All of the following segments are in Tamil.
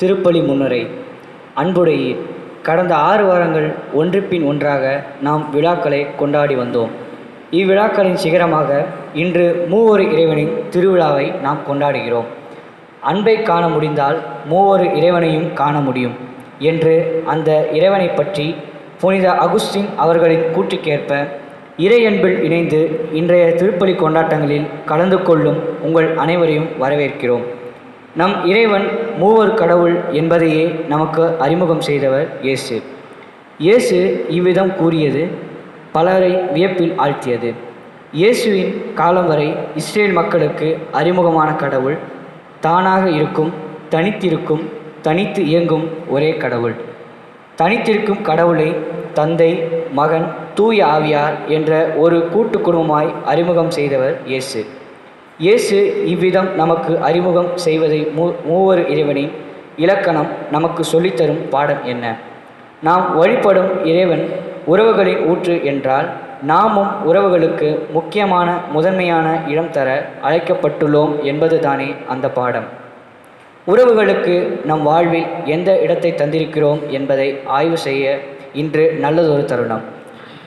திருப்பலி முன்னுரை. அன்புடையீர், கடந்த 6 வாரங்கள் ஒன்றுபின் ஒன்றாக நாம் விழாக்களை கொண்டாடி வந்தோம். இவ்விழாக்களின் சிகரமாக இன்று மூவொரு இறைவனின் திருவிழாவை நாம் கொண்டாடுகிறோம். அன்பை காண முடிந்தால் மூவொரு இறைவனையும் காண முடியும் என்று அந்த இறைவனை பற்றி புனித அகுஸ்டின் அவர்களின் கூற்றுக்கேற்ப இறையன்பில் இணைந்து இன்றைய திருப்பலி கொண்டாட்டங்களில் கலந்து கொள்ளும் உங்கள் அனைவரையும் வரவேற்கிறோம். நம் இறைவன் மூவர் கடவுள் என்பதையே நமக்கு அறிமுகம் செய்தவர் இயேசு. இயேசு இவ்விதம் கூறியது பலரை வியப்பில் ஆழ்த்தியது. இயேசுவின் காலம் வரை இஸ்ரேல் மக்களுக்கு அறிமுகமான கடவுள் தானாக இருக்கும், தனித்திருக்கும், தனித்து இயங்கும் ஒரே கடவுள். தனித்திருக்கும் கடவுளை தந்தை, மகன், தூய ஆவியார் என்ற ஒரு கூட்டு குடும்பமாய் அறிமுகம் செய்தவர் இயேசு. இயேசு இவ்விதம் நமக்கு அறிமுகம் செய்வதை மூவர் இறைவனின் இலக்கணம் நமக்கு சொல்லித்தரும் பாடம் என்ன? நாம் வழிபடும் இறைவன் உறவுகளின் ஊற்று என்றால் நாமும் உறவுகளுக்கு முக்கியமான முதன்மையான இடம் தர அழைக்கப்பட்டுள்ளோம் என்பதுதானே அந்த பாடம். உறவுகளுக்கு நம் வாழ்வில் எந்த இடத்தை தந்திருக்கிறோம் என்பதை ஆய்வு செய்ய இன்று நல்லதொரு தருணம்.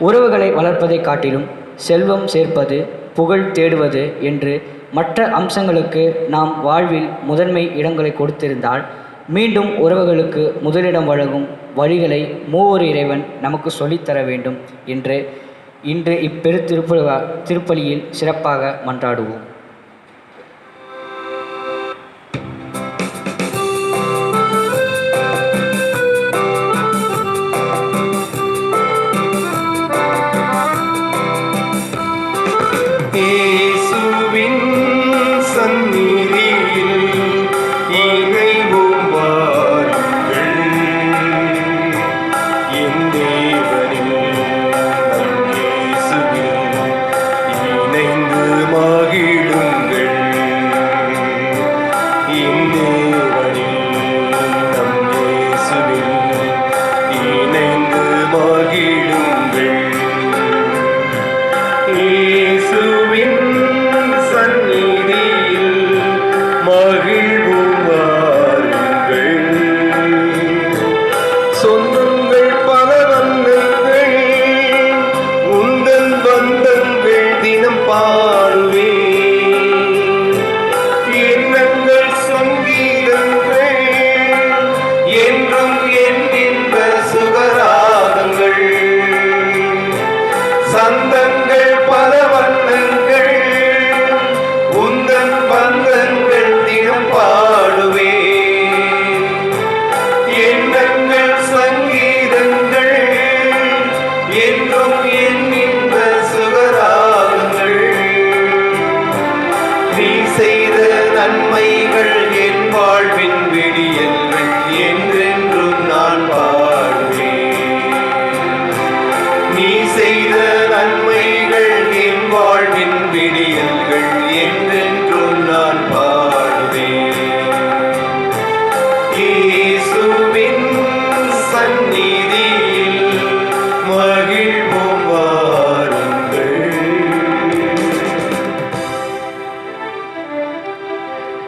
உறவுகளை வளர்ப்பதை காட்டிலும் செல்வம் சேர்ப்பது, புகழ் தேடுவது என்று மற்ற அம்சங்களுக்கு நாம் வாழ்வில் முதன்மை இடங்களை கொடுத்திருந்தால் மீண்டும் உறவுகளுக்கு முதலிடம் வழங்கும் வழிகளை மூவொரு இறைவன் நமக்கு சொல்லித்தர வேண்டும் என்று இன்று இப்பெரு திருப்பலியில் சிறப்பாக மன்றாடுவோம்.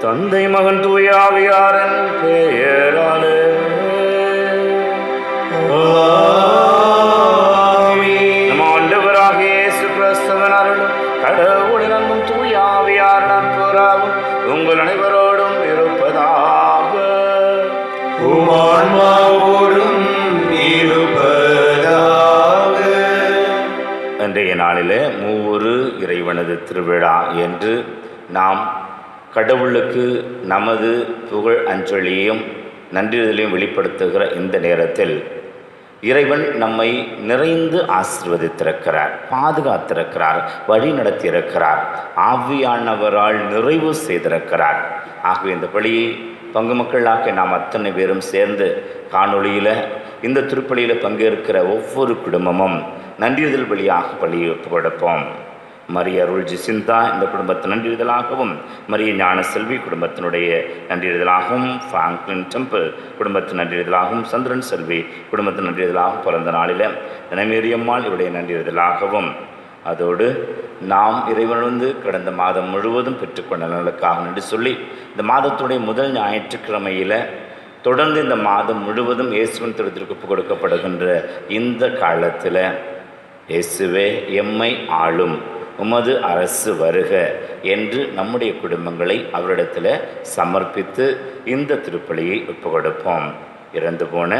தந்தை, மகன், தூய ஆவியாரின் பெயராலே நம் ஆண்டவராகிய இயேசு கிறிஸ்துவின் அருளும் கடவுளின் அன்பும் தூய ஆவியாரின் நட்புறவும் உங்கள் அனைவரோடும் இருப்பதாக. இன்றைய நாளிலே மூவொரு இறைவனது திருவிழா என்று நாம் கடவுளுக்கு நமது புகழ் அஞ்சலியையும் நன்றிதலையும் வெளிப்படுத்துகிற இந்த நேரத்தில் இறைவன் நம்மை நிறைந்து ஆசீர்வதித்திருக்கிறார், பாதுகாத்திருக்கிறார், வழி நடத்தியிருக்கிறார், ஆவியானவரால் நிறைவு செய்திருக்கிறார். ஆகவே இந்த பலியை பங்கு மக்களாக நாம் அத்தனை பேரும் சேர்ந்து காணொளியில் இந்த திருப்பலியில் பங்கேற்கிற ஒவ்வொரு குடும்பமும் நன்றிதல் வழியாக பலியை கொடுப்போம். மரிய அருள் ஜிசிந்தா இந்த குடும்பத்தின் நன்றிதலாகவும், மரிய ஞான செல்வி குடும்பத்தினுடைய நன்றிதலாகவும், ஃப்ராங்க்லின் டெம்பிள் குடும்பத்தின் நன்றிதலாகவும், சந்திரன் செல்வி குடும்பத்தின் நன்றிதலாகவும் பிறந்த நாளில் தினமேரியம்மாள் இவருடைய நன்றிதலாகவும், அதோடு நாம் இறைவனிருந்து கடந்த மாதம் முழுவதும் பெற்றுக்கொண்ட நலனுக்காக நன்றி சொல்லி இந்த மாதத்துடைய முதல் ஞாயிற்றுக்கிழமையில் தொடர்ந்து இந்த மாதம் முழுவதும் இயேசுவின் திருத்திற்கு ஒப்பு கொடுக்கப்படுகின்ற இந்த காலத்தில் இயேசுவே எம்மை ஆளும், உமது அரசு வருக என்று நம்முடைய குடும்பங்களை அவரிடத்தில் சமர்ப்பித்து இந்த திருப்பலியை ஒப்பு கொடுப்போம். இறந்து போன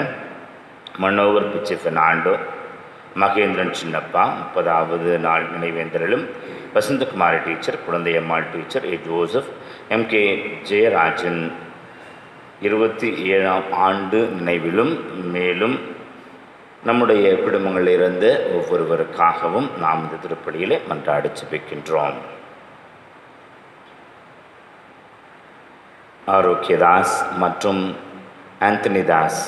மனோகர் பிச்சை பெர்னாண்டோ, மகேந்திரன் சின்னப்பா 30வது நாள் நினைவேந்தலிலும், வசந்தகுமாரி டீச்சர், குழந்தையம்மாள் டீச்சர், ஏ ஜோசப், எம்கே ஜெயராஜன் 27ஆம் ஆண்டு நினைவிலும், மேலும் நம்முடைய குடும்பங்களில் இருந்த ஒவ்வொருவருக்காகவும் நாம் இந்த திருப்பலியிலே மன்றாடி ஜெபிக்கின்றோம். ஆரோக்கியதாஸ் மற்றும் ஆந்தனிதாஸ்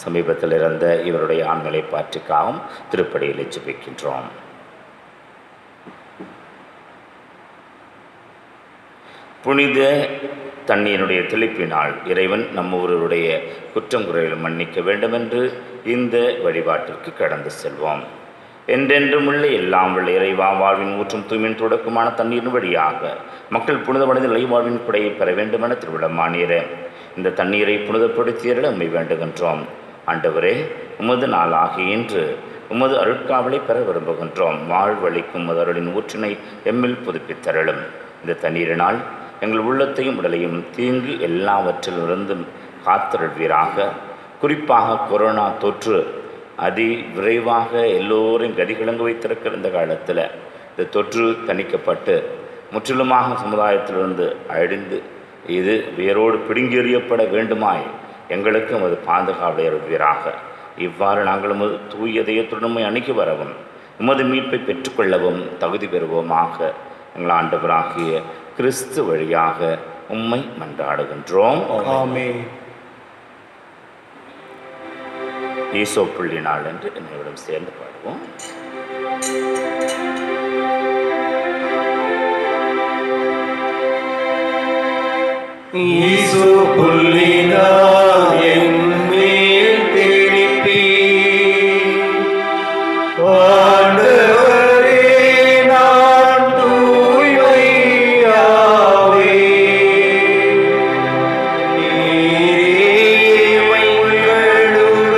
சமீபத்தில் இருந்த இவருடைய ஆண்களை பாற்றுக்காகவும் திருப்பலியில் ஜெபிக்கின்றோம். புனித தண்ணீருடைய தெளிப்பினால் இறைவன் நம்மொருவருடைய குற்றம் குறைகளை மன்னிக்க வேண்டுமென்று இந்த வழிபாட்டிற்கு கடந்து செல்வோம். என்றென்றும் உள்ள எல்லாம் உள்ள இறைவா, வாழ்வின் ஊற்றும் தூய்மையின் தொடக்கமான தண்ணீரின் வழியாக மக்கள் புனிதமடைந்த இறை வாழ்வின் குடையை பெற வேண்டுமென திருவிழமானீரே, இந்த தண்ணீரை புனிதப்படுத்தியருள உம்மை வேண்டுகின்றோம். ஆண்டவரே, உமது நாளாகிய இன்று உமது அருட்காவலை பெற விரும்புகின்றோம். வாழ்வழிக்கும் உமது அருளின் ஊற்றினை எம்மில் புதுப்பித்தருளும். இந்த தண்ணீரினால் எங்கள் உள்ளத்தையும் உடலையும் தீங்கு எல்லாவற்றிலிருந்தும் காத்தருள்வீராக. குறிப்பாக கொரோனா தொற்று அதி விரைவாக எல்லோரையும் கதிகிழங்கு வைத்திருக்கிற இந்த காலத்தில் இந்த தொற்று தணிக்கப்பட்டு முற்றிலுமாக சமுதாயத்திலிருந்து அழிந்து இது வேரோடு பிடுங்கி எறியப்பட வேண்டுமாய் எங்களுக்கு உமது பாதுகாவலை அருள்வீராக. இவ்வாறு நாங்கள் உமது தூய இதயத்துடன் அணுகி வரவும் உமது மீட்பை பெற்றுக்கொள்ளவும் தகுதி பெறுவோமாக. எங்கள் ஆண்டவராகிய கிறிஸ்து வழியாக உம்மை மன்றாடுகின்றோம். ஆமென். ஈசோ புள்ளி நாள் என்று என்னுடன் சேர்ந்து பாடுவோம். ஈசோ புள்ளி நாள் என் மேல் திருப்பி, ஆண்டவரே நான் தூய்மையாவே, நீரே கழுவ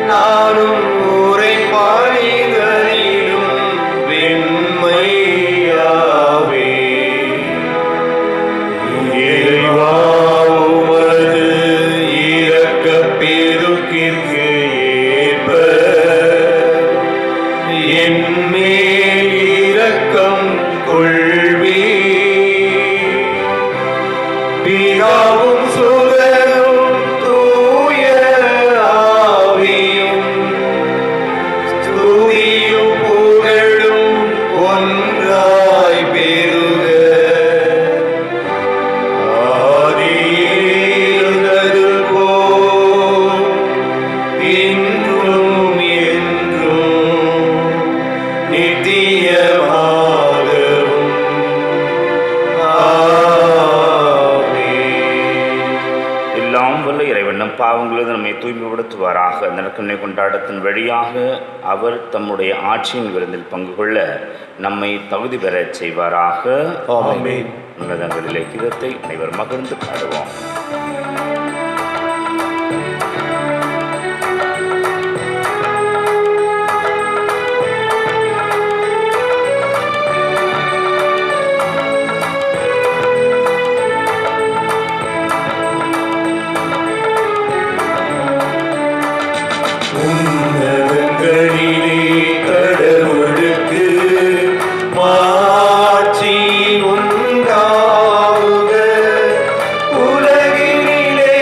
நானும் உரைப்பாளிகளிலும் வெண்மையாவே. இறைவா, உமது இரக்கப் பெருக்கிற்கு ஏற்ப என் மேல் இரக்கம் கொள்வீர். பிதாவும் சுதனும் தூய ஆவியும் ஸ்துதியும் புகழும் ஒன்றாய் பெருக. ஆதியிலிருந்தது போல் இன்றும் என்றும் நித்தியமாகவும். ஆமென். எல்லாம் வல்ல இறைவன் நம் பாவங்களிலிருந்து நம்மை தூய்மைப்படுத்துவாராக. நற்கருணை கொண்டாட்டத்தின் வழியாக அவர் தம்முடைய ஆட்சியின் விருந்தில் பங்கு கொள்ள நம்மை தகுதி பெறச் செய்வாராக. ஆமென். உன்னதங்களிலே கீதத்தை அனைவர் மகிழ்ந்து பாடுவோம். உன்னதங்களிலே கடவுளுக்கு மாட்சி உண்டாகுக. உலகினிலே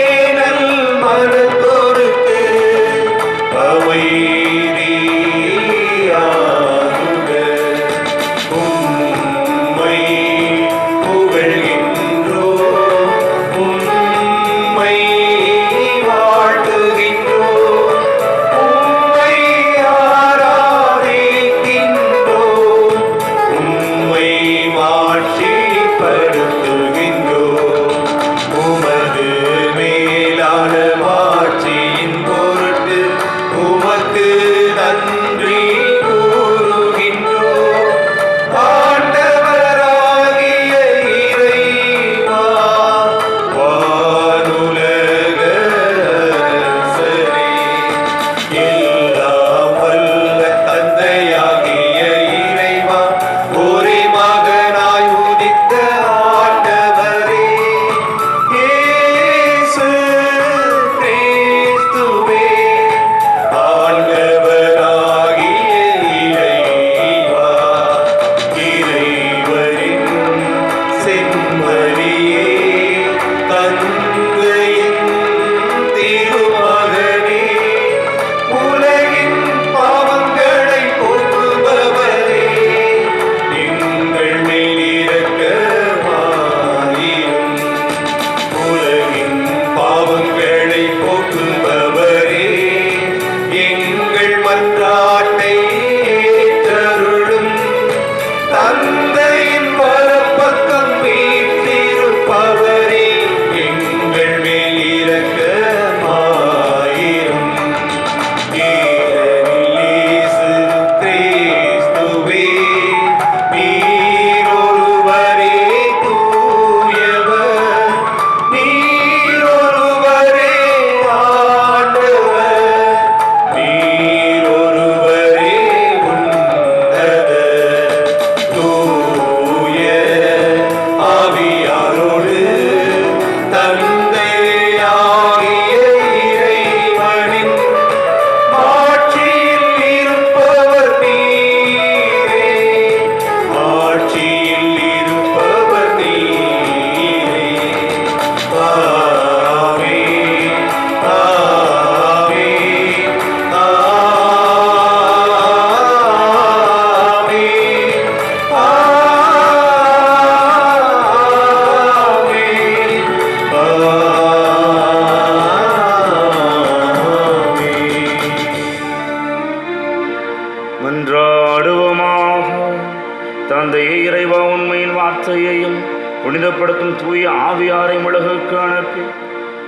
தூய ஆவியாரை உலகுக்கு அனுப்பி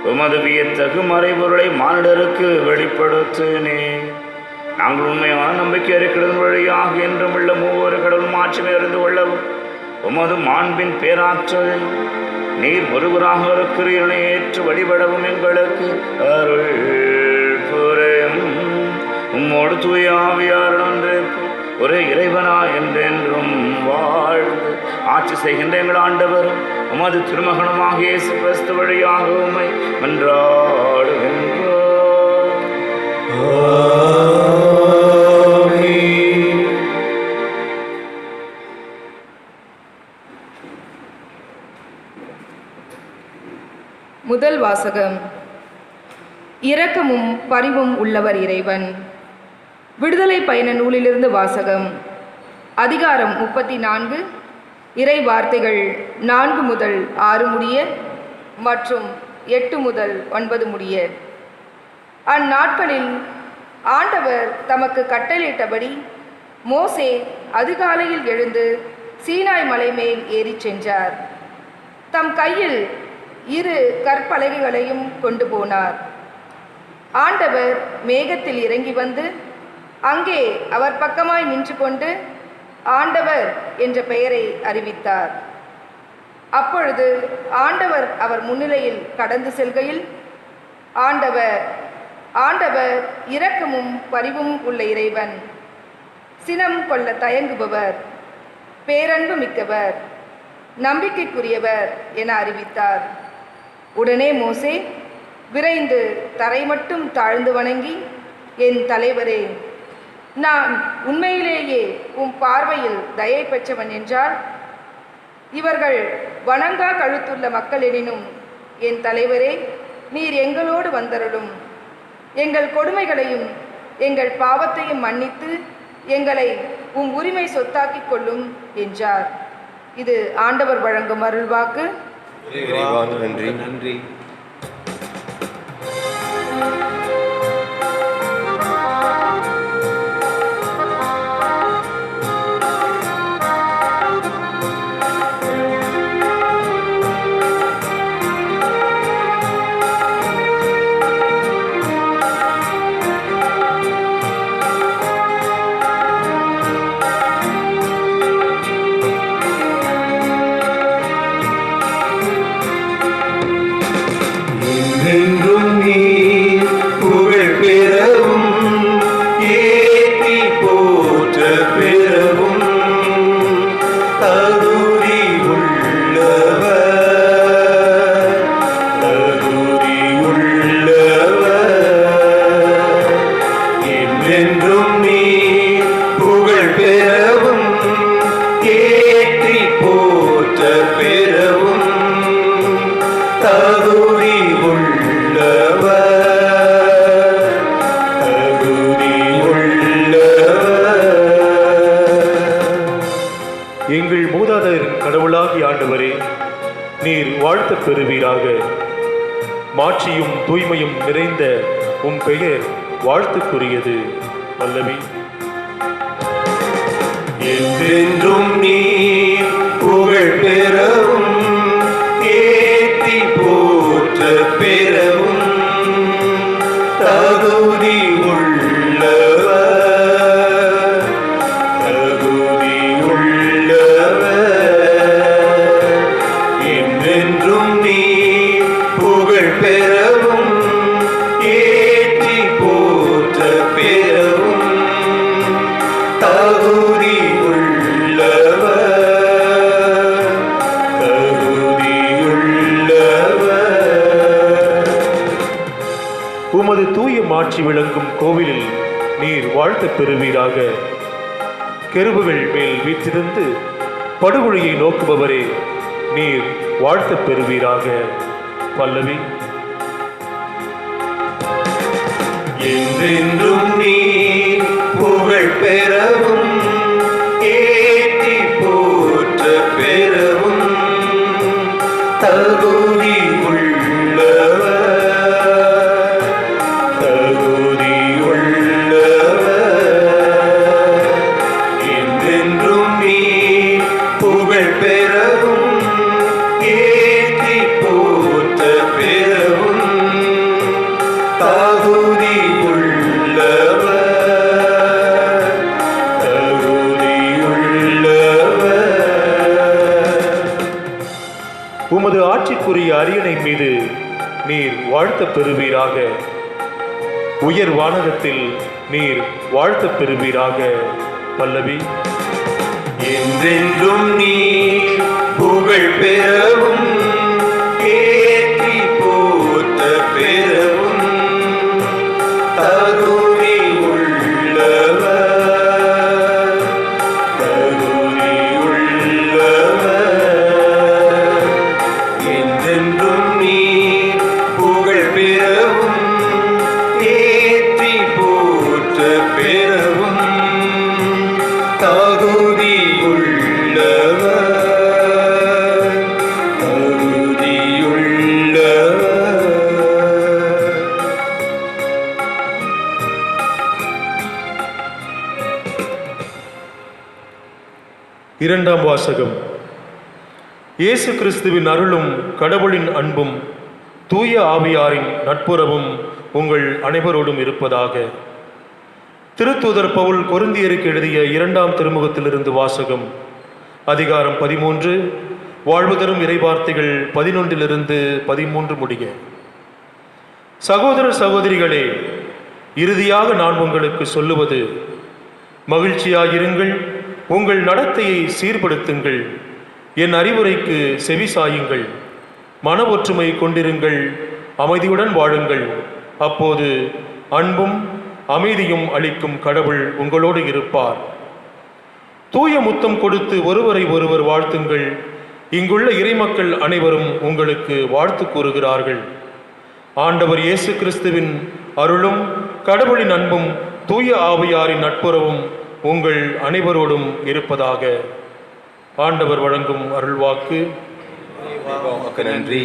உமது வியத்தகு மறைபொருளை மானிடருக்கு வெளிப்படுத்தினே. நாங்கள் உண்மையான நம்பிக்கை இருக்கிறது வழியாக என்றும் உள்ள மூவொரு கடவுள் மாற்றமே அறிந்து கொள்ளவும் உமது மாண்பின் பேராற்றல் நீர் ஒருவராக இருக்கிறீரனை ஏற்று வழிபடவும் எங்களுக்கு அருள் புரியும். உம்மோடு தூய ஆவியார் ஒன்று ஒரே இறைவனா என்றென்றும் வாழ்ந்து ஆட்சி செய்கின்ற எங்கள் ஆண்டவரும் உமது திருமகனுமாக இயேசு கிறிஸ்து வழியாக உம்மை மன்றாடுகின்றோம். முதல் வாசகம். இரக்கமும் பரிவும் உள்ளவர் இறைவன். விடுதலை பயண நூலிலிருந்து வாசகம். அதிகாரம் 34, இறை வார்த்தைகள் 4 முதல் 6 முடிய மற்றும் 8 முதல் 9 முடிய. அந்நாட்களில் ஆண்டவர் தமக்கு கட்டளையிட்டபடி மோசே அதிகாலையில் எழுந்து சீனாய் மலை மேல் ஏறிச் சென்றார். தம் கையில் 2 கற்பலகைகளையும் கொண்டு போனார். ஆண்டவர் மேகத்தில் இறங்கி வந்து அங்கே அவர் பக்கமாய் நின்று கொண்டு ஆண்டவர் என்ற பெயரை அறிவித்தார். அப்பொழுது ஆண்டவர் அவர் முன்னிலையில் கடந்து செல்கையில், ஆண்டவர் ஆண்டவர் இரக்கமும் பரிவும் உள்ள இறைவன், சினம் கொள்ள தயங்குபவர், பேரன்பு மிக்கவர், நம்பிக்கைக்குரியவர் என அறிவித்தார். உடனே மோசே விரைந்து தரை மட்டும் தாழ்ந்து வணங்கி, என் தலைவரே, நான் உண்மையிலேயே உம் பார்வையில் தயை பெற்றவன் என்றால் இவர்கள் வணங்கா கழுத்துள்ள மக்கள் எனினும், என் தலைவரே, நீர் எங்களோடு வந்தருளும், எங்கள் கொடுமைகளையும் எங்கள் பாவத்தையும் மன்னித்து எங்களை உம் உரிமை சொத்தாக்கிக் கொள்ளும் என்றார். இது ஆண்டவர் வழங்கும் அருள்வாக்கு. நன்றி. என்றும் நீர் புகழ் பெறவும் ஏற்றி போற்ற பெறவும் தகுதி உள்ளவர் என்றென்றும் நீர் புகழ் பெறவும் ஏற்றி போற்ற பெறவும் தகுதி எங்கள் மூதாதையரின் கடவுளாகிய ஆண்டவரே, நீர் வாழ்த்தப் பெறுவீராக. மாட்சியும் தூய்மையும் நிறைந்த உம் பெயர் வாழ்த்துக்குரியது. வல்லவி என்றென்றும் நீர் புகழ் பெறவும் ஏற்றி போற்ற பெறவும் தகுதி என்றென்றும் நீர் புகழ் பெறவும் ஏற்றி போற்ற பெறவும் தகுதி உமது தூய மாட்சி விளங்கும் கோவிலில் நீர் வாழ்த்தப் பெறுவீராக. கெருபுகள் மேல் வீற்றிருந்து படுகொழியை நோக்குபவரே, நீர் வாழ்த்தப் பெறுவீராக. பல்லவி என்றென்றும் நீர் புகழ் பெறவும் ஏற்றி போற்ற பெறவும் தகுதி என்றென்றும் நீர் புகழ் பெறவும் ஏற்றி வாழ்த்துக்குரிய அரியணை மீது நீர் வாழ்த்தப் பெறுவீராக. உயர் வானகத்தில் நீர் வாழ்த்தப் பெறுவீராக. பல்லவி. என்றென்றும் நீ புகழ் பெறவும் ஏற்றி போற்ற பெறவும் தகுதி உள்ளவர், தகுதி உள்ளவர். என்றென்றும் நீ புகழ் பெறவும் ஏற்றி போற்ற பெறவும் தகுதி உள்ளவர், தகுதி உள்ளவர். இரண்டாம் வாசகம். இயேசு கிறிஸ்துவின் அருளும் கடவுளின் அன்பும் தூய ஆவியாரின் நட்புறவும் உங்கள் அனைவரோடும் இருப்பதாக. திருத்தூதர் பவுல் கொரிந்தியருக்கு எழுதிய 2ஆம் திருமுகத்திலிருந்து வாசகம். அதிகாரம் 13, வாழ்வு தரும் இறைவார்த்தைகள் 11 13 முடிய. சகோதர சகோதரிகளே, இறுதியாக நான் உங்களுக்கு சொல்லுவது, மகிழ்ச்சியாயிருங்கள், உங்கள் நடத்தையை சீர்படுத்துங்கள், என் அறிவுரைக்கு செவிசாயுங்கள், மன ஒற்றுமை கொண்டிருங்கள், அமைதியுடன் வாழுங்கள். அப்போது அன்பும் அமைதியும் அளிக்கும் கடவுள் உங்களோடு இருப்பார். தூய முத்தம் கொடுத்து ஒருவரை ஒருவர் வாழ்த்துங்கள். இங்குள்ள இறைமக்கள் அனைவரும் உங்களுக்கு வாழ்த்து கூறுகிறார்கள். ஆண்டவர் இயேசு கிறிஸ்துவின் அருளும் கடவுளின் அன்பும் தூய ஆவியாரின் நட்புறவும் உங்கள் அனைவரோடும் இருப்பதாக. ஆண்டவர் வழங்கும் அருள்வாக்கு. நன்றி.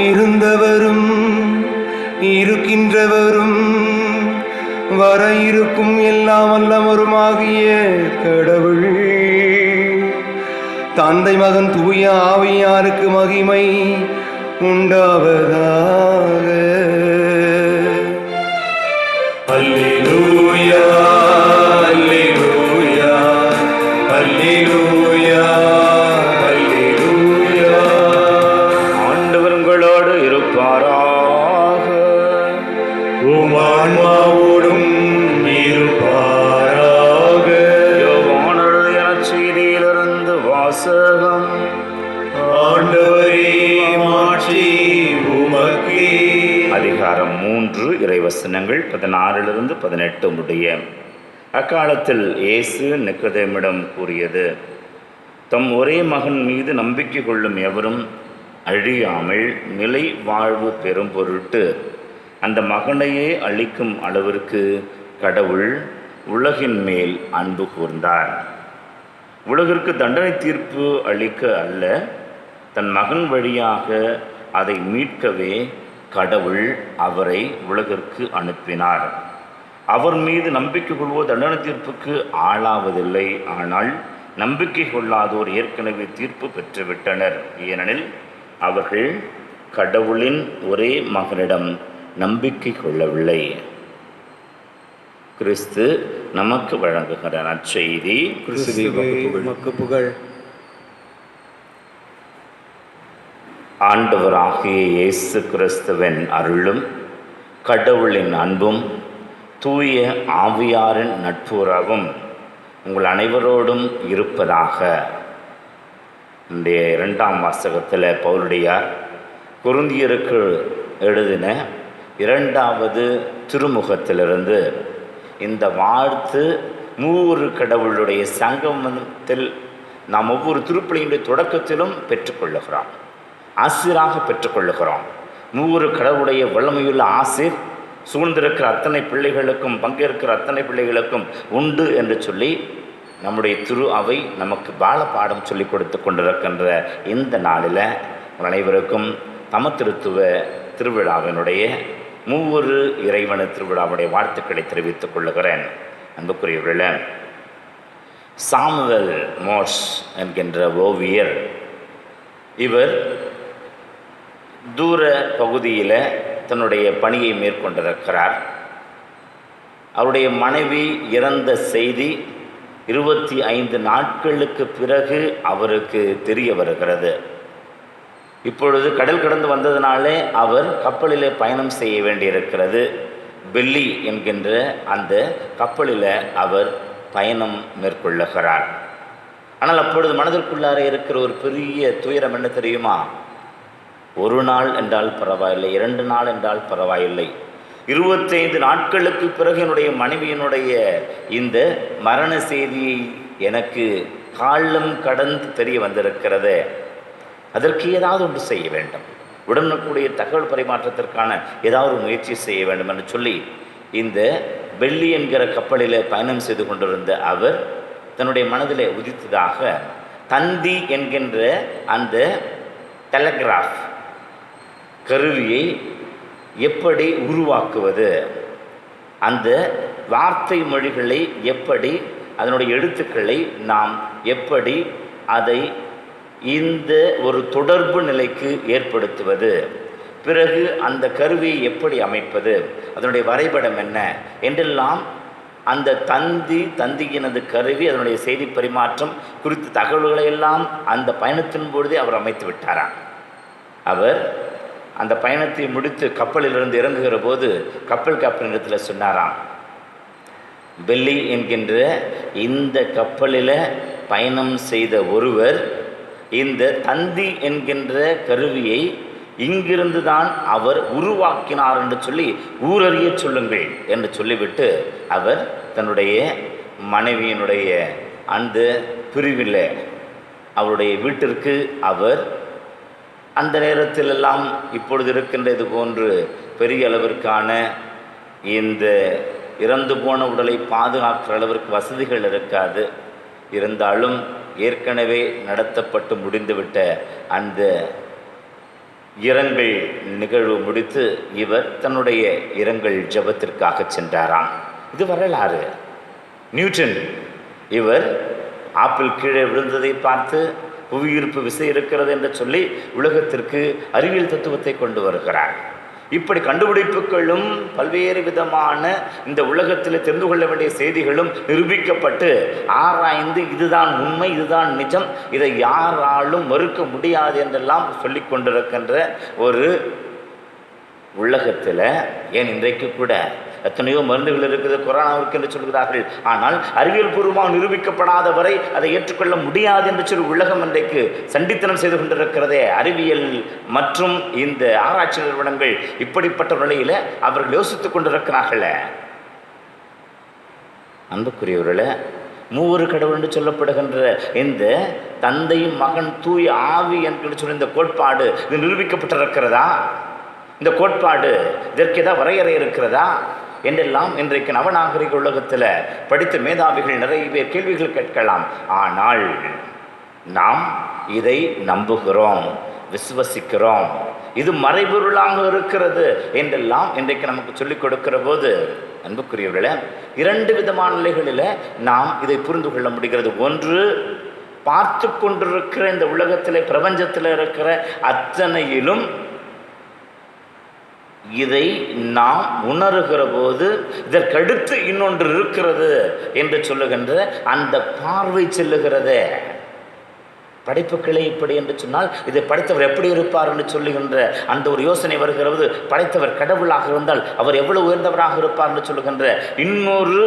இருந்தவரும் இருக்கின்றவரும் வர இருக்கும் எல்லாம் வல்லவருமாகிய கடவுள் தந்தை மகன் தூய ஆவியாருக்கு மகிமை உண்டாவதாக. அல்லேலூயா, அல்லேலூயா, அல்லேலூயா, அல்லேலூயா. ஆண்டவர் உங்களோடு இருப்பாராக. உம் ஆன்மாவோடும் இருப்பாராக. யோவான் செய்தியிலிருந்து வாசகம். ஆண்டவரே, மாட்சி உமக்கே. அதிகாரம் 3, இறைவசனங்கள் 16 18 முடிய. அக்காலத்தில் இயேசு நிக்கோதேமிடம் கூறியது, தம் ஒரே மகன் மீது நம்பிக்கை கொள்ளும் எவரும் அழியாமல் நிலை வாழ்வு பெறும் பொருட்டு அந்த மகனையே அளிக்கும் அளவிற்கு கடவுள் உலகின் மேல் அன்பு கூர்ந்தார். உலகிற்கு தண்டனை தீர்ப்பு அளிக்க அல்ல, தன் மகன் வழியாக அதை மீட்கவே கடவுள் அவரை உலகிற்கு அனுப்பினார். அவர் மீது நம்பிக்கை கொள்வோர் தண்டனை தீர்ப்புக்கு ஆளாவதில்லை. ஆனால் நம்பிக்கை கொள்ளாதோர் ஏற்கனவே தீர்ப்பு பெற்றுவிட்டனர். ஏனெனில் அவர்கள் கடவுளின் ஒரே மகனிடம் நம்பிக்கை கொள்ளவில்லை. கிறிஸ்து நமக்கு வழங்குகிற நற்செய்தி. புகழ். ஆண்டவராகிய இயேசு கிறிஸ்துவின் அருளும் கடவுளின் அன்பும் தூய ஆவியாரின் நட்புறவும் உங்கள் அனைவரோடும் இருப்பதாக. இன்றைய 2ஆம் வாசகத்தில் பவுலடியார் கொரிந்தியருக்கு எழுதின 2வது திருமுகத்திலிருந்து இந்த வாழ்த்து மூவொரு கடவுளுடைய சங்கமத்தில் நாம் ஒவ்வொரு திருப்பலியினுடைய தொடக்கத்திலும் பெற்றுக்கொள்ளுகிறோம், ஆசிராக பெற்றுக்கொள்ளுகிறோம். மூவொரு கடவுளுடைய வல்லமையுள்ள ஆசிர் சூழ்ந்திருக்கிற அத்தனை பிள்ளைகளுக்கும், பங்கேற்கிற அத்தனை பிள்ளைகளுக்கும் உண்டு என்று சொல்லி நம்முடைய திரு அவை நமக்கு பால பாடம் சொல்லி கொடுத்து கொண்டிருக்கின்ற இந்த நாளில் அனைவருக்கும் தமத்திருத்துவ திருவிழாவினுடைய மூவொரு இறைவன திருவிழாவுடைய வாழ்த்துக்களை தெரிவித்துக் கொள்ளுகிறேன். அன்புக்குரியவர்களே, சாமுவேல் மோர்ஸ் என்கின்ற ஓவியர், இவர் தூர பகுதியில் தன்னுடைய பணியை மேற்கொண்டிருக்கிறார். அவருடைய மனைவி இறந்த செய்தி 25 நாட்களுக்கு பிறகு அவருக்கு தெரிய வருகிறது. இப்பொழுது கடல் கடந்து வந்ததினாலே அவர் கப்பலில் பயணம் செய்ய வேண்டியிருக்கிறது. பெல்லி என்கின்ற அந்த கப்பலில் அவர் பயணம் மேற்கொள்ளுகிறார். ஆனால் அப்பொழுது மனதிற்குள்ளார இருக்கிற ஒரு பெரிய துயரம் என்ன தெரியுமா? ஒரு நாள் என்றால் பரவாயில்லை, 2 நாள் என்றால் பரவாயில்லை, 25 நாட்களுக்கு பிறகு என்னுடைய மனைவியினுடைய இந்த மரண செய்தியை எனக்கு காலம் கடந்து தெரிய வந்திருக்கிறது. அதற்கு ஏதாவது ஒன்று செய்ய வேண்டும், உடனுக்குடைய தகவல் பரிமாற்றத்திற்கான ஏதாவது ஒரு முயற்சி செய்ய வேண்டும் என்று சொல்லி இந்த பெல்லி என்கிற கப்பலில் பயணம் செய்து கொண்டிருந்த அவர் தன்னுடைய மனதில் உதித்ததாக தந்தி என்கின்ற அந்த டெலகிராஃப் கருவியை எப்படி உருவாக்குவது, அந்த வார்த்தை மொழிகளை எப்படி, அதனுடைய எழுத்துக்களை நாம் எப்படி அதை இந்த ஒரு தொடர்பு நிலைக்கு ஏற்படுத்துவது, பிறகு அந்த கருவியை எப்படி அமைப்பது, அதனுடைய வரைபடம் என்ன என்றெல்லாம் அந்த தந்தியினது கருவி, அதனுடைய செய்தி பரிமாற்றம் குறித்த தகவல்களை எல்லாம் அந்த பயணத்தின் பொழுதே அவர் அமைத்து விட்டாராம். அவர் அந்த பயணத்தை முடித்து கப்பலிலிருந்து இறங்குகிற போது கப்பல் கேப்டனிடத்தில் சொன்னாராம், பெல்லி என்கின்ற இந்த கப்பலில் பயணம் செய்த ஒருவர் இந்த தந்தி என்கின்ற கருவியை இங்கிருந்து தான் அவர் உருவாக்கினார் என்று சொல்லி ஊரறிய சொல்லுங்கள் என்று சொல்லிவிட்டு அவர் தன்னுடைய மனைவியினுடைய அந்த பிரிவில் அவருடைய வீட்டிற்கு அவர் அந்த நேரத்திலெல்லாம் இப்பொழுது இருக்கின்ற இது போன்று பெரிய அளவிற்கான இந்த இறந்து போன உடலை பாதுகாக்கிற அளவிற்கு வசதிகள் இருக்காது. இருந்தாலும் ஏற்கனவே நடத்தப்பட்டு முடிந்துவிட்ட அந்த இரங்கல் நிகழ்வு முடித்து இவர் தன்னுடைய இரங்கல் ஜெபத்திற்காக சென்றாராம். இது வரலாறு. நியூட்டன் இவர் ஆப்பிள் கீழே விழுந்ததை பார்த்து புவியீர்ப்பு விசை இருக்கிறது என்று சொல்லி உலகத்திற்கு அறிவியல் தத்துவத்தை கொண்டு வருகிறார். இப்படி கண்டுபிடிப்புகளும் பல்வேறு விதமான இந்த உலகத்தில் தெரிந்து கொள்ள வேண்டிய செய்திகளும் நிரூபிக்கப்பட்டு ஆராய்ந்து இதுதான் உண்மை, இதுதான் நிஜம், இதை யாராலும் மறுக்க முடியாது என்றெல்லாம் சொல்லி கொண்டிருக்கின்ற ஒரு உலகத்தில், ஏன் இன்றைக்கு கூட எத்தனையோ மருந்துகள் இருக்குது கொரோனாவிற்கு என்று சொல்கிறார்கள், ஆனால் அறிவியல் பூர்வமாக நிரூபிக்கப்படாத வரை அதை ஏற்றுக்கொள்ள முடியாது என்று சொல்லி உலகம் இன்றைக்கு சண்டித்தனம் செய்து கொண்டிருக்கிறதே. அறிவியல் மற்றும் இந்த ஆராய்ச்சி நிறுவனங்கள் இப்படிப்பட்ட நிலையில் அவர்கள் யோசித்துக் கொண்டிருக்கிறார்களே. அன்புக்குரியவர்களே, மூவரு கடவுள் என்று சொல்லப்படுகின்ற இந்த தந்தை மகன் தூய ஆவி என்று சொல்லி இந்த கோட்பாடு இது நிரூபிக்கப்பட்டிருக்கிறதா? இந்த கோட்பாடு இதற்கு ஏதாவது வரையறை இருக்கிறதா என்றெல்லாம் இன்றைக்கு நவநாகரிக உலகத்தில் படித்த மேதாவிகள் நிறைய பேர் கேள்விகள் கேட்கலாம். ஆனால் நாம் இதை நம்புகிறோம், விசுவசிக்கிறோம், இது மறைபொருளாக இருக்கிறது என்றெல்லாம் இன்றைக்கு நமக்கு சொல்லிக் கொடுக்கிற போது அன்புக்குரியவர்களே, 2 விதமான நிலைகளில் நாம் இதை புரிந்து கொள்ள முடிகிறது. ஒன்று, பார்த்து கொண்டிருக்கிற இந்த உலகத்தில் பிரபஞ்சத்தில் இருக்கிற அத்தனையிலும் இதை நாம் உணர்கிற போது இதற்கடுத்து இன்னொன்று இருக்கிறது என்று சொல்லுகின்ற அந்த பார்வை செல்லுகிறது. படைப்புக்களை இப்படி என்று சொன்னால் இதை படைத்தவர் எப்படி இருப்பார் என்று சொல்லுகின்ற அந்த ஒரு யோசனை வருகிற போது, படைத்தவர் கடவுளாக இருந்தால் அவர் எவ்வளவு உயர்ந்தவராக இருப்பார் என்று சொல்லுகின்ற இன்னொரு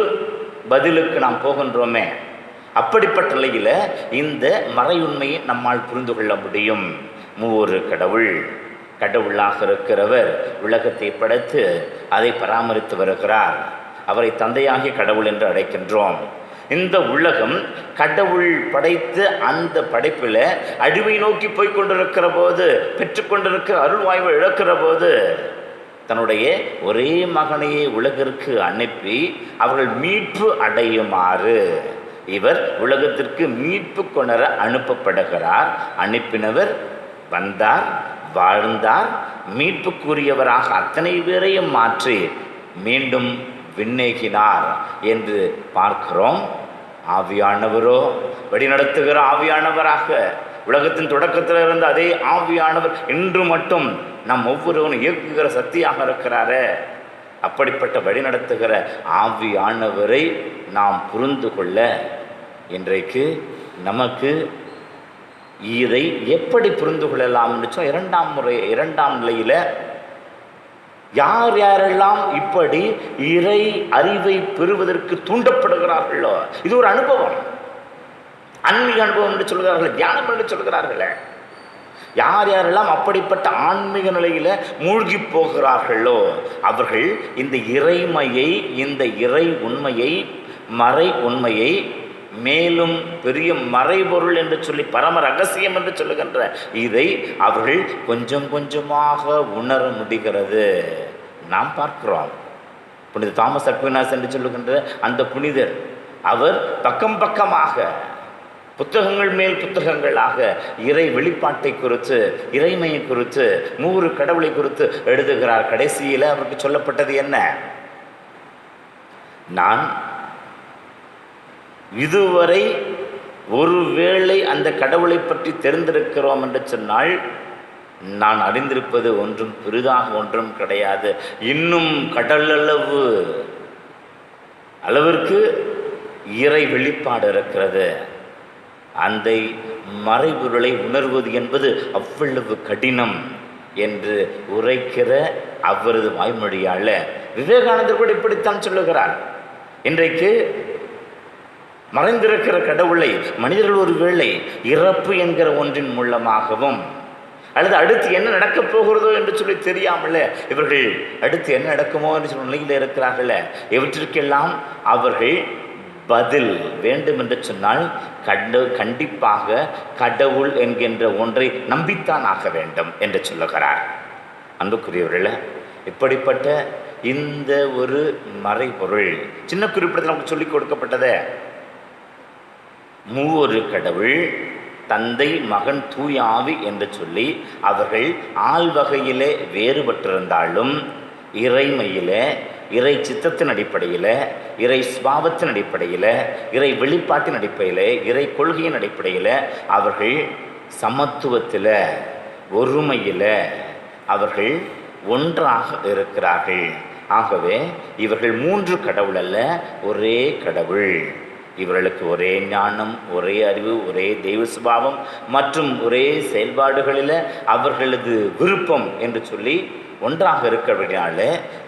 பதிலுக்கு நாம் போகின்றோமே. அப்படிப்பட்ட நிலையில் இந்த மறையுண்மையை நம்மால் புரிந்து கொள்ள முடியும். மூவொரு கடவுள், கடவுளாக இருக்கிறவர் உலகத்தை படைத்து அதை பராமரித்து வருகிறார். அவரை தந்தையாகிய கடவுள் என்று அழைக்கின்றோம். இந்த உலகம் கடவுள் படைத்த அந்த படைப்பில் அழிவை நோக்கி போய் கொண்டிருக்கிற போது, பெற்றுக்கொண்டிருக்கிற அருள்வாய்வை இழக்கிற போது, தன்னுடைய ஒரே மகனையே உலகிற்கு அனுப்பி அவர்கள் மீட்பு அடையுமாறு இவர் உலகத்திற்கு மீட்பு கொணர அனுப்பப்படுகிறார். அனுப்பினவர் வந்தார், வாழ்ந்தார், மீட்புக்குரியவராக அத்தனை பேரையும் மாற்றி மீண்டும் விண்ணேகினார் என்று பார்க்கிறோம். ஆவியானவரோ வழிநடத்துகிற ஆவியானவராக உலகத்தின் தொடக்கத்தில் இருந்த அதே ஆவியானவர் இன்று மட்டும் நம் ஒவ்வொருவரும் இயக்குகிற சக்தியாக இருக்கிறாரே. அப்படிப்பட்ட வழிநடத்துகிற ஆவியானவரை நாம் புரிந்து கொள்ள இன்றைக்கு நமக்கு இதை எப்படி புரிந்து கொள்ளலாம் என்று இரண்டாம் நிலையில் யார் யாரெல்லாம் இப்படி இறை அறிவை பெறுவதற்கு தூண்டப்படுகிறார்களோ, இது ஒரு அனுபவம், ஆன்மீக அனுபவம் என்று சொல்கிறார்கள், தியானம் என்று சொல்கிறார்களே. யார் யாரெல்லாம் அப்படிப்பட்ட ஆன்மீக நிலையில் மூழ்கி போகிறார்களோ அவர்கள் இந்த இறைமையை, இந்த இறை உண்மையை, மறை உண்மையை, மேலும் பெரிய மறைபொருள் என்று சொல்லி பரம ரகசியம் என்று சொல்லுகின்ற இதை அவர்கள் கொஞ்சம் கொஞ்சமாக உணர முடிகிறது. நாம் பார்க்கிறோம். புனித தாமஸ் அக்வினாஸ் என்று சொல்லுகின்ற அந்த புனிதர், அவர் பக்கம் பக்கமாக புத்தகங்கள் மேல் புத்தகங்களாக இறை வெளிப்பாட்டை குறித்து, இறைமையை குறித்து, 100 கடவுளை குறித்து எழுதுகிறார். கடைசியில் அவருக்கு சொல்லப்பட்டது என்ன? நான் இதுவரை ஒருவேளை அந்த கடவுளை பற்றி தெரிந்திருக்கிறோம் என்று சொன்னால் நான் அறிந்திருப்பது ஒன்றும் பெரிதாக ஒன்றும் கிடையாது. இன்னும் கடலளவு அளவிற்கு இறை வெளிப்பாடு இருக்கிறது. அந்த மறைபொருளை உணர்வது என்பது அவ்வளவு கடினம் என்று உரைக்கிற அவரது வாய்மொழியால் விவேகானந்தர் கூட இப்படித்தான் சொல்லுகிறார். இன்றைக்கு மறைந்திருக்கிற கடவுளை மனிதர்கள் ஒருவேளை இறப்பு என்கிற ஒன்றின் மூலமாகவும் அல்லது அடுத்து என்ன நடக்கப் போகிறதோ என்று சொல்லி தெரியாமல இவர்கள் அடுத்து என்ன நடக்குமோ என்று சொல்லி நிலையில் இருக்கிறார்கள. இவற்றிற்கெல்லாம் அவர்கள் பதில் வேண்டும் என்று சொன்னால் கண்டிப்பாக கடவுள் என்கின்ற ஒன்றை நம்பித்தான் ஆக வேண்டும் என்று சொல்லுகிறார். அன்புக்குரியவர்களே, இப்படிப்பட்ட இந்த ஒரு மறைபொருள் சின்ன குறிப்பிடத்தில் நமக்கு சொல்லிக் கொடுக்கப்பட்டதே. 3 கடவுள், தந்தை, மகன், தூய ஆவி என்று சொல்லி அவர்கள் ஆள்வகையிலே வேறுபட்டிருந்தாலும் இறைமையில், இறை சித்தத்தின் அடிப்படையில், இறை சுபாவத்தின் அடிப்படையில், இறை வெளிப்பாட்டின் அடிப்படையில், இறை கொள்கையின் அடிப்படையில் அவர்கள் சமத்துவத்தில், ஒருமையில் அவர்கள் ஒன்றாக இருக்கிறார்கள். ஆகவே இவர்கள் 3 கடவுள் அல்ல, ஒரே கடவுள். இவர்களுக்கு ஒரே ஞானம், ஒரே அறிவு, ஒரே தெய்வ சுபாவம் மற்றும் ஒரே செயல்பாடுகளில் அவர்களது விருப்பம் என்று சொல்லி ஒன்றாக இருக்கிறபடினால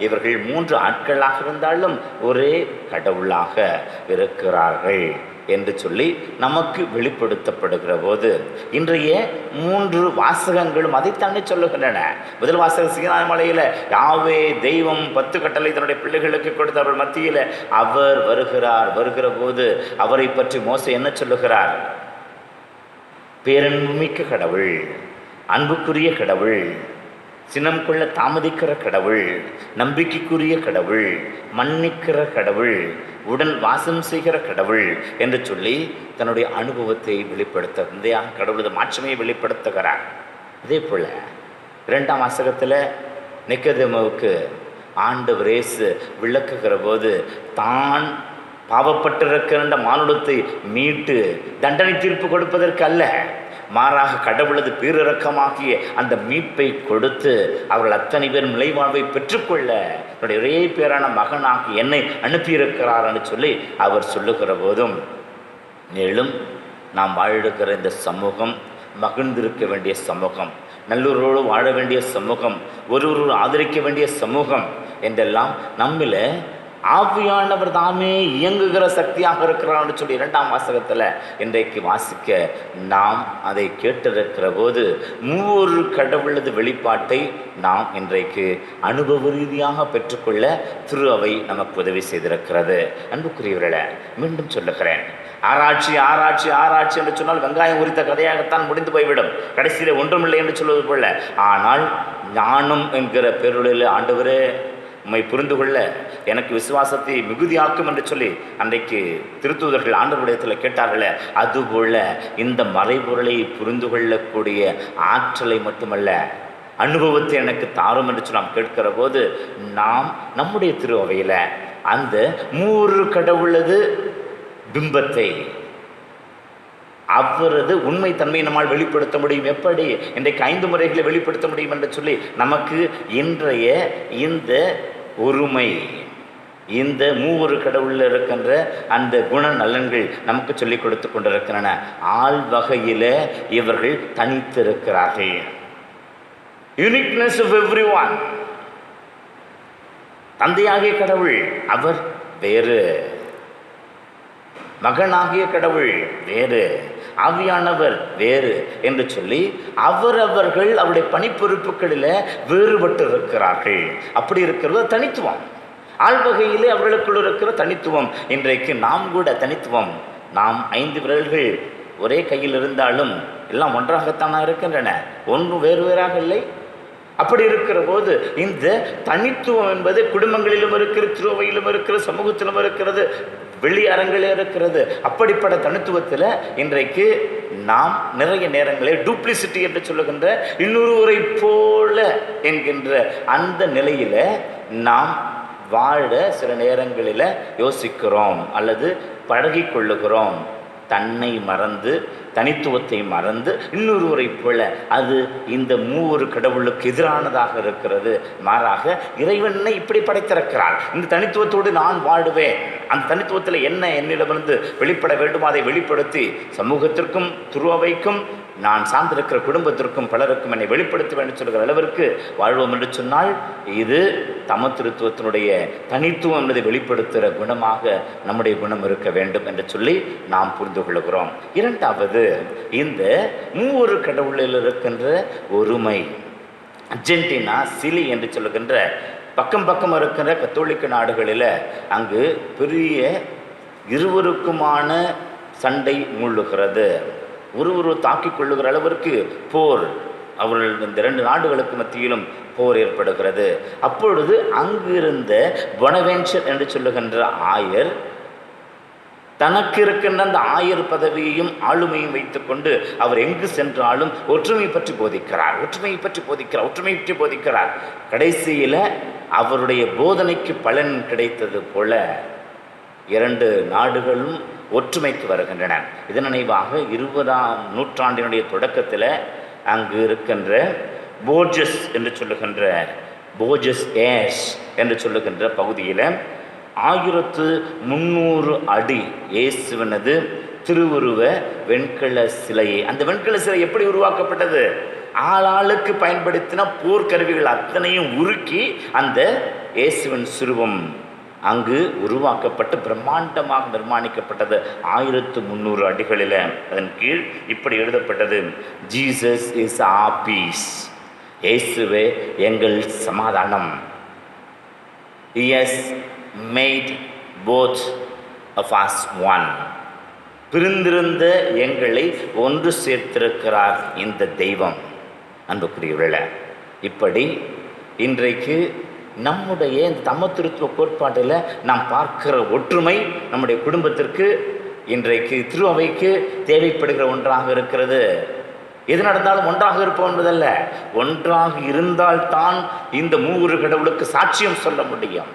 இவர்கள் 3 ஆட்களாக இருந்தாலும் ஒரே கடவுளாக இருக்கிறார்கள் என்று சொல்லி நமக்கு வெளிப்படுத்தப்படுகிற போது இன்றைய 3 வாசகங்களும் அதைத்தானே சொல்லுகின்றன. முதல் வாசகம் சீனாய் மலையில் யாவே தெய்வம் 10 கட்டளை தன்னுடைய பிள்ளைகளுக்கு கொடுத்த அவர்கள் மத்தியில் அவர் வருகிற போது அவரை பற்றி மோசே என்ன சொல்லுகிறார்? பேரன்புமிக்க கடவுள், அன்புக்குரிய கடவுள், சினம் கொள்ள தாமதிக்கிற கடவுள், நம்பிக்கைக்குரிய கடவுள், மன்னிக்கிற கடவுள், உடன் வாசம் செய்கிற கடவுள் என்று சொல்லி தன்னுடைய அனுபவத்தை வெளிப்படுத்த தந்தையாக கடவுளது மாட்சிமையை வெளிப்படுத்துகிறார். அதே போல் 2ஆம் வாசகத்தில் நிக்கோதேமுவுக்கு ஆண்டவர் இயேசு விளக்குகிற போது தான் பாவப்பட்டிருக்கின்ற மானுடத்தை மீட்டு தண்டனை தீர்ப்பு கொடுப்பதற்கு அல்ல, மாறாக கடவுளது பேரிரக்கமாகிய அந்த மீட்பை கொடுத்து அவர்கள் அத்தனை பேர் நிலைவாழ்வை பெற்றுக்கொள்ள என்னுடைய ஒரே பேரான மகனாகி என்னை அனுப்பியிருக்கிறார் என்று சொல்லி அவர் சொல்லுகிற போதும், மேலும் நாம் வாழ்கிற இந்த சமூகம் மகிழ்ந்திருக்க வேண்டிய சமூகம், நல்லூரோடு வாழ வேண்டிய சமூகம், ஒருவரோடு ஆதரிக்க வேண்டிய சமூகம் என்றெல்லாம் நம்மில் ஆவியானவர் தாமே இயங்குகிற சக்தியாக இருக்கிறான்னு சொல்லி 2ஆம் வாசகத்தில் இன்றைக்கு வாசிக்க நாம் அதை கேட்டிருக்கிற போது மூவொரு கடவுளது வெளிப்பாட்டை நாம் இன்றைக்கு அனுபவ ரீதியாக பெற்றுக்கொள்ள திரு அவை நமக்கு உதவி செய்திருக்கிறது. அன்புக்குரியவர்களே, மீண்டும் சொல்லுகிறேன், ஆராய்ச்சி ஆராய்ச்சி ஆராய்ச்சி என்று சொன்னால் வெங்காயம் உரித்த கதையாகத்தான் முடிந்து போய்விடும். கடைசியில் ஒன்றுமில்லை என்று சொல்வது போல. ஆனால் ஞானம் என்கிற பெருளில் ஆண்டவரே உம்மை புரிந்து கொள்ள எனக்கு விசுவாசத்தை மிகுதியாக்கும் என்று சொல்லி அன்றைக்கு திருத்தூதர்கள் ஆண்டவரிடத்தில் கேட்டார்களே, அதுபோல இந்த மறைபொருளை புரிந்து கொள்ளக்கூடிய ஆற்றலை மட்டுமல்ல, அனுபவத்தை எனக்கு தாரும் என்று சொல்லி நாம் கேட்கிற போது நாம் நம்முடைய திரு அவையில் அந்த மூன்று கடவுளது பிம்பத்தை, அவரது உண்மை தன்மையை நம்மால் வெளிப்படுத்த முடியும். எப்படி? இன்றைக்கு 5 முறைகளை வெளிப்படுத்த முடியும் என்று சொல்லி நமக்கு இன்றைய இந்த ஒருமை, இந்த மூவொரு கடவுளில் இருக்கின்ற அந்த குண நலன்கள் நமக்கு சொல்லிக் கொடுத்து கொண்டிருக்கின்றன. ஆள் வகையில் இவர்கள் தனித்திருக்கிறார்கள். Uniqueness of every one. தந்தையாகிய கடவுள் அவர் வேறு, மகனாகிய கடவுள் வேறு, ஆவியானவர் வேறு என்று சொல்லி அவரவர்கள் அவருடைய பணிப்பொறுப்புகளில் வேறுபட்டு இருக்கிறார்கள். அப்படி இருக்கிறது தனித்துவம். ஆள்வகையிலே அவர்களுக்குள் இருக்கிற தனித்துவம். இன்றைக்கு நாம் கூட தனித்துவம். நாம் 5 விரல்கள் ஒரே கையில் இருந்தாலும் எல்லாம் ஒன்றாகத்தானா இருக்கின்றன, ஒன்றும் வேறு வேறாக இல்லை. அப்படி இருக்கிற போது இந்த தனித்துவம் என்பது குடும்பங்களிலும் இருக்கிறது, திருவையிலும் இருக்கிறது, சமூகத்திலும் இருக்கிறது, வெளி அரங்கிலே இருக்கிறது. அப்படிப்பட்ட தனித்துவத்தில் இன்றைக்கு நாம் நிறைய நேரங்களில் டூப்ளிசிட்டி என்று சொல்லுகின்ற இன்னொருவரை போல என்கின்ற அந்த நிலையில் நாம் வாழ சில நேரங்களில் யோசிக்கிறோம் அல்லது பழகி கொள்ளுகிறோம். தன்னை மறந்து, தனித்துவத்தை மறந்து இன்னொருவரை போல. அது இந்த மூவொரு கடவுளுக்கு எதிரானதாக இருக்கிறது. மாறாக இறைவனை இப்படி படைத்திருக்கிறார், இந்த தனித்துவத்தோடு நான் வாழுவேன், அந்த தனித்துவத்தில் என்ன என்னிடமிருந்து வெளிப்பட வேண்டுமோ அதை வெளிப்படுத்தி சமூகத்திற்கும் துருவைக்கும் நான் சார்ந்திருக்கிற குடும்பத்திற்கும் பலருக்கும் என்னை வெளிப்படுத்த வேண்டும் சொல்கிற அளவிற்கு வாழ்வோம் என்று சொன்னால் இது தமத்திருத்துவத்தினுடைய தனித்துவம் என்பதை வெளிப்படுத்துகிற குணமாக நம்முடைய குணம் இருக்க வேண்டும் என்று சொல்லி நாம் புரிந்து கொள்கிறோம். இரண்டாவது, இந்த மூவொரு கடவுளில் இருக்கின்ற ஒருமை. அர்ஜென்டினா, சிலி என்று சொல்லுகின்ற பக்கம் பக்கம் இருக்கின்ற கத்தோலிக்க நாடுகளில் அங்கு பெரிய இருவருக்குமான சண்டை மூழ்குகிறது. ஒருவரு தாக்கிக் கொள்ளுகிற அளவிற்கு போர், அவர்கள் இந்த 2 நாடுகளுக்கு மத்தியிலும் போர் ஏற்படுகிறது. அப்பொழுது அங்கிருந்த பொனவென்ச்சர் என்று சொல்லுகின்ற ஆயர் தனக்கு இருக்கின்ற அந்த ஆயர் பதவியையும் ஆளுமையும் வைத்துக்கொண்டு அவர் எங்கு சென்றாலும் ஒற்றுமை பற்றி போதிக்கிறார், ஒற்றுமையை பற்றி போதிக்கிறார், ஒற்றுமை பற்றி போதிக்கிறார். கடைசியில் அவருடைய போதனைக்கு பலன் கிடைத்தது போல 2 நாடுகளும் ஒற்றுமைக்கு வருகின்றன. இதன் நினைவாக 20ஆம் நூற்றாண்டினுடைய தொடக்கத்தில் அங்கு இருக்கின்ற போர்ஜஸ் என்று சொல்லுகின்ற போர்ஜஸ் ஏஷ் என்று சொல்லுகின்ற பகுதியில் 1300 அடி இயேசுவினது திருவுருவ வெண்கல சிலையை, அந்த வெண்கல சிலை எப்படி உருவாக்கப்பட்டது? ஆளாளுக்கு பயன்படுத்தின போர்க்கருவிகள் அத்தனையும் உருக்கி அந்த இயேசுவின் சிறுவம் அங்கு உருவாக்கப்பட்டு பிரம்மாண்டமாக நிர்மாணிக்கப்பட்டது. 1300 அடிகளில். அதன் கீழ் இப்படி எழுதப்பட்டது, ஜீசஸ் இஸ் ஆர் பீஸ். இயேசுவே எங்கள் சமாதானம். He has made both of us one. பிரிந்திருந்த எங்களை ஒன்று சேர்த்திருக்கிறார் இந்த தெய்வம். அன்புக்குரியவர்களே, இப்படி இன்றைக்கு நம்முடைய இந்த தமத்திருத்துவ கோட்பாட்டில் நாம் பார்க்கிற ஒற்றுமை நம்முடைய குடும்பத்திற்கு, இன்றைக்கு திரு அவைக்கு தேவைப்படுகிற ஒன்றாக இருக்கிறது. எது நடந்தாலும் ஒன்றாக இருப்போம் என்பதல்ல, ஒன்றாக இருந்தால்தான் இந்த மூவொரு கடவுளுக்கு சாட்சியம் சொல்ல முடியும்.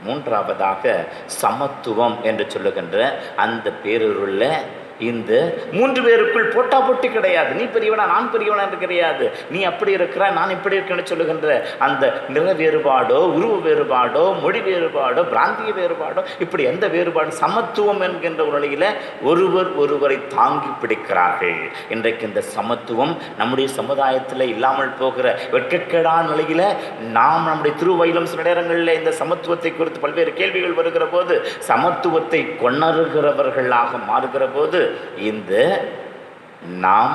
மூன்றாவதாக சமத்துவம் என்று சொல்லுகின்ற அந்த பேரருள்ள இந்த 3 பேருக்குள் போட்டா போட்டி கிடையாது. நீ பெரியவனா நான் பெரியவனா என்று கிடையாது. நீ அப்படி இருக்கிறாய் நான் இப்படி இருக்கேன்னு சொல்லுகின்ற அந்த நிற வேறுபாடோ, உருவ வேறுபாடோ, மொழி வேறுபாடோ, பிராந்திய வேறுபாடோ, இப்படி எந்த வேறுபாடு, சமத்துவம் என்கின்ற ஒரு நிலையில் ஒருவரை தாங்கி பிடிக்கிறார்கள். இன்றைக்கு இந்த சமத்துவம் நம்முடைய சமுதாயத்தில் இல்லாமல் போகிற வெட்கக்கேடான நிலையில் நாம் நம்முடைய திருவயிலும் சில நேரங்களில் இந்த சமத்துவத்தை குறித்து பல்வேறு கேள்விகள் வருகிற போது சமத்துவத்தை கொணருகிறவர்களாக மாறுகிற போது இந்த நாம்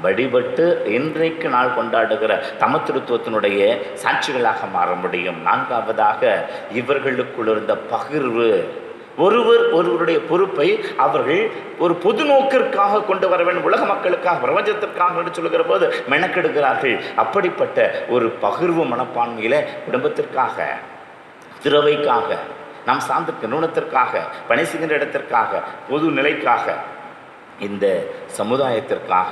வழிபட்டு இன்றைக்கு நாள் கொண்டாடுகிற சமத்துவத்தினுடைய சாட்சிகளாக மாற முடியும். 4வதாக இவர்களுக்குள் இருந்த பகிர்வு. ஒருவருடைய பொறுப்பை அவர்கள் ஒரு பொது நோக்கிற்காக கொண்டு வர வேண்டும், உலக மக்களுக்காக, பிரபஞ்சத்திற்காக என்று சொல்லுகிற போது மெனக்கெடுக்கிறார்கள். அப்படிப்பட்ட ஒரு பகிர்வு மனப்பான்மையில குடும்பத்திற்காக, திறவைக்காக, நாம் சார்ந்த நிறுவனத்திற்காக, பணி செய்கின்ற இடத்திற்காக, பொது நிலைக்காக, இந்த சமுதாயத்திற்காக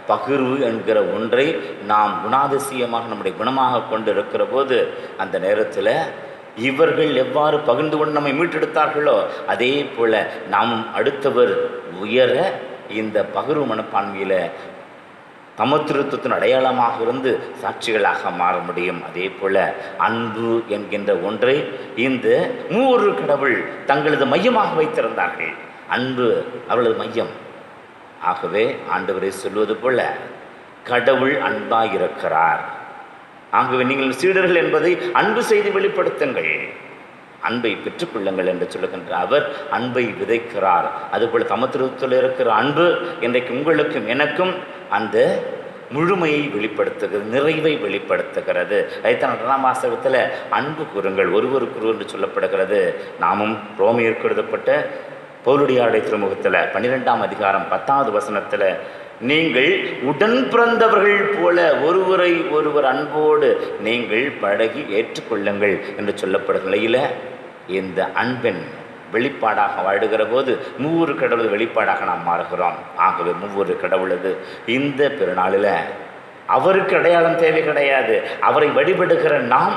பகிர்வு என்கிற ஒன்றை நாம் குணாதிசயமாக நம்முடைய குணமாக கொண்டு இருக்கிற போது அந்த நேரத்தில் இவர்கள் எவ்வாறு பகிர்ந்து கொண்டு நம்மை மீட்டெடுத்தார்களோ அதே போல் நாம் அடுத்தவர் உயர இந்த பகிர்வு மனப்பான்மையில் சமத்துவத்தின் அடையாளமாக இருந்து சாட்சிகளாக மாற முடியும். அதே போல் அன்பு என்கின்ற ஒன்றை இந்த 3 கடவுள் தங்களது மையமாக வைத்திருந்தார்கள். அன்பு அவர்களது மையம். ஆகவே ஆண்டவரை சொல்வது போல கடவுள் அன்பாயிருக்கிறார். ஆகவே நீங்கள் சீடர்கள் என்பதை அன்பு செய்து வெளிப்படுத்துங்கள், அன்பை பெற்றுக்கொள்ளுங்கள் என்று சொல்லுகின்ற அவர் அன்பை விதைக்கிறார். அதுபோல் சமத்துவத்தில் இருக்கிற அன்பு இன்றைக்கு உங்களுக்கும் எனக்கும் அந்த முழுமையை வெளிப்படுத்துகிறது, நிறைவை வெளிப்படுத்துகிறது. அதைத்தான் 2ஆம் வாசகத்தில் அன்பு கூறுங்கள் ஒருவருக்குரு என்று சொல்லப்படுகிறது. நாமும் ரோமியருக்கு எழுதப்பட்ட பவுலுடையாடை திருமுகத்தில் 12ஆம் அதிகாரம் 10வது வசனத்தில் நீங்கள் உடன் பிறந்தவர்கள் போல ஒருவரை ஒருவர் அன்போடு நீங்கள் பழகி ஏற்றுக்கொள்ளுங்கள் என்று சொல்லப்படுகிற நிலையில் இந்த அன்பின் வெளிப்பாடாக வாழுகிற போது 3 கடவுள் வெளிப்பாடாக நாம் மாறுகிறோம். ஆகவே 3 கடவுளது இந்த பெருநாளில் அவருக்கு அடையாளம் தேவை கிடையாது. அவரை வழிபடுகிற நாம்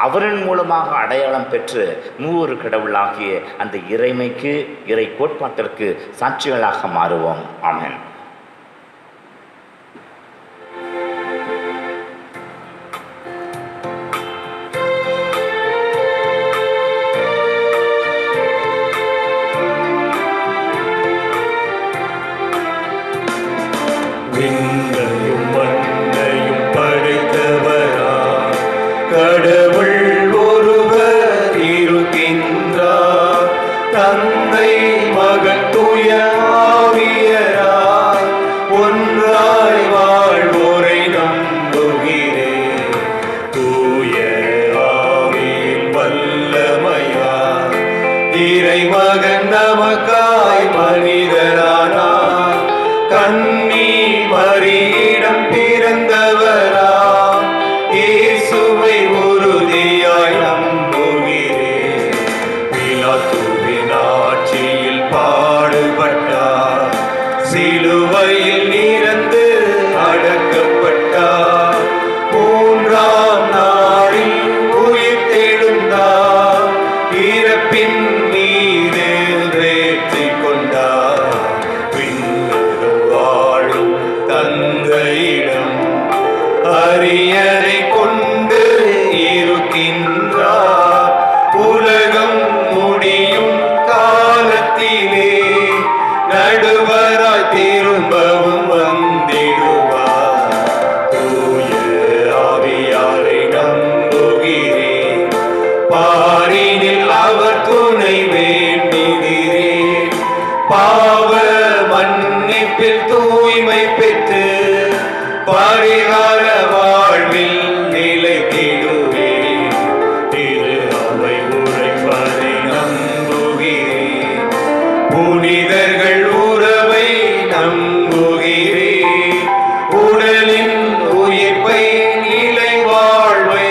அவரின் மூலமாக அடையாளம் பெற்று 3 கடவுளாகிய அந்த இறைமைக்கு, இறை கோட்பாட்டிற்கு சாட்சிகளாக மாறுவோம். ஆமென். விண்ணையும் மண்ணையும் படைத்தவரா கடவுள் ஒருவர் இருக்கின்றார். தந்தை மகன் தூய ஆவியராய் ஒன்றாய் வாழ்வோரை நம்புகிறேன். தூய ஆவியின் வல்லமையார் இறைமகன் நமக்காய் மனிதரானார். கன்னி மரியிடம் பிறந்தவரா இயேசுவை உறுதியாய் நம்புகிறேன். பிலாத்துவின் ஆட்சியில் பாடுபட்டார், சிலுவையில் இறந்து அடக்கப்பட்டார். 3ஆம் நாளில் உயிர்த்தெழுந்தார், இறப்பின் மீது வெற்றி கொண்டார். விண்ணுலகம் வாழும் தந்தையிடம் அரியணை கொண்டு இருக்கின்றார். உலகம் முடியும் காலத்திலே நடுவராய் திரும்பவும் வந்திடுவார். தூய ஆவியாரை நம்புகிறேன், பாரினில் அவர் துணை வேண்டுகிறேன். பாவ மன்னிப்பில் தூய்மை பெற்று பரிகார வாழ்வில் நிலைத்திடுவேன். திரு அவை உரைப்பதை நம்புகிறேன், புனிதர்கள் உறவை நம்புகிறேன். உடலின் உயிர்ப்பை நிலை வாழ்வை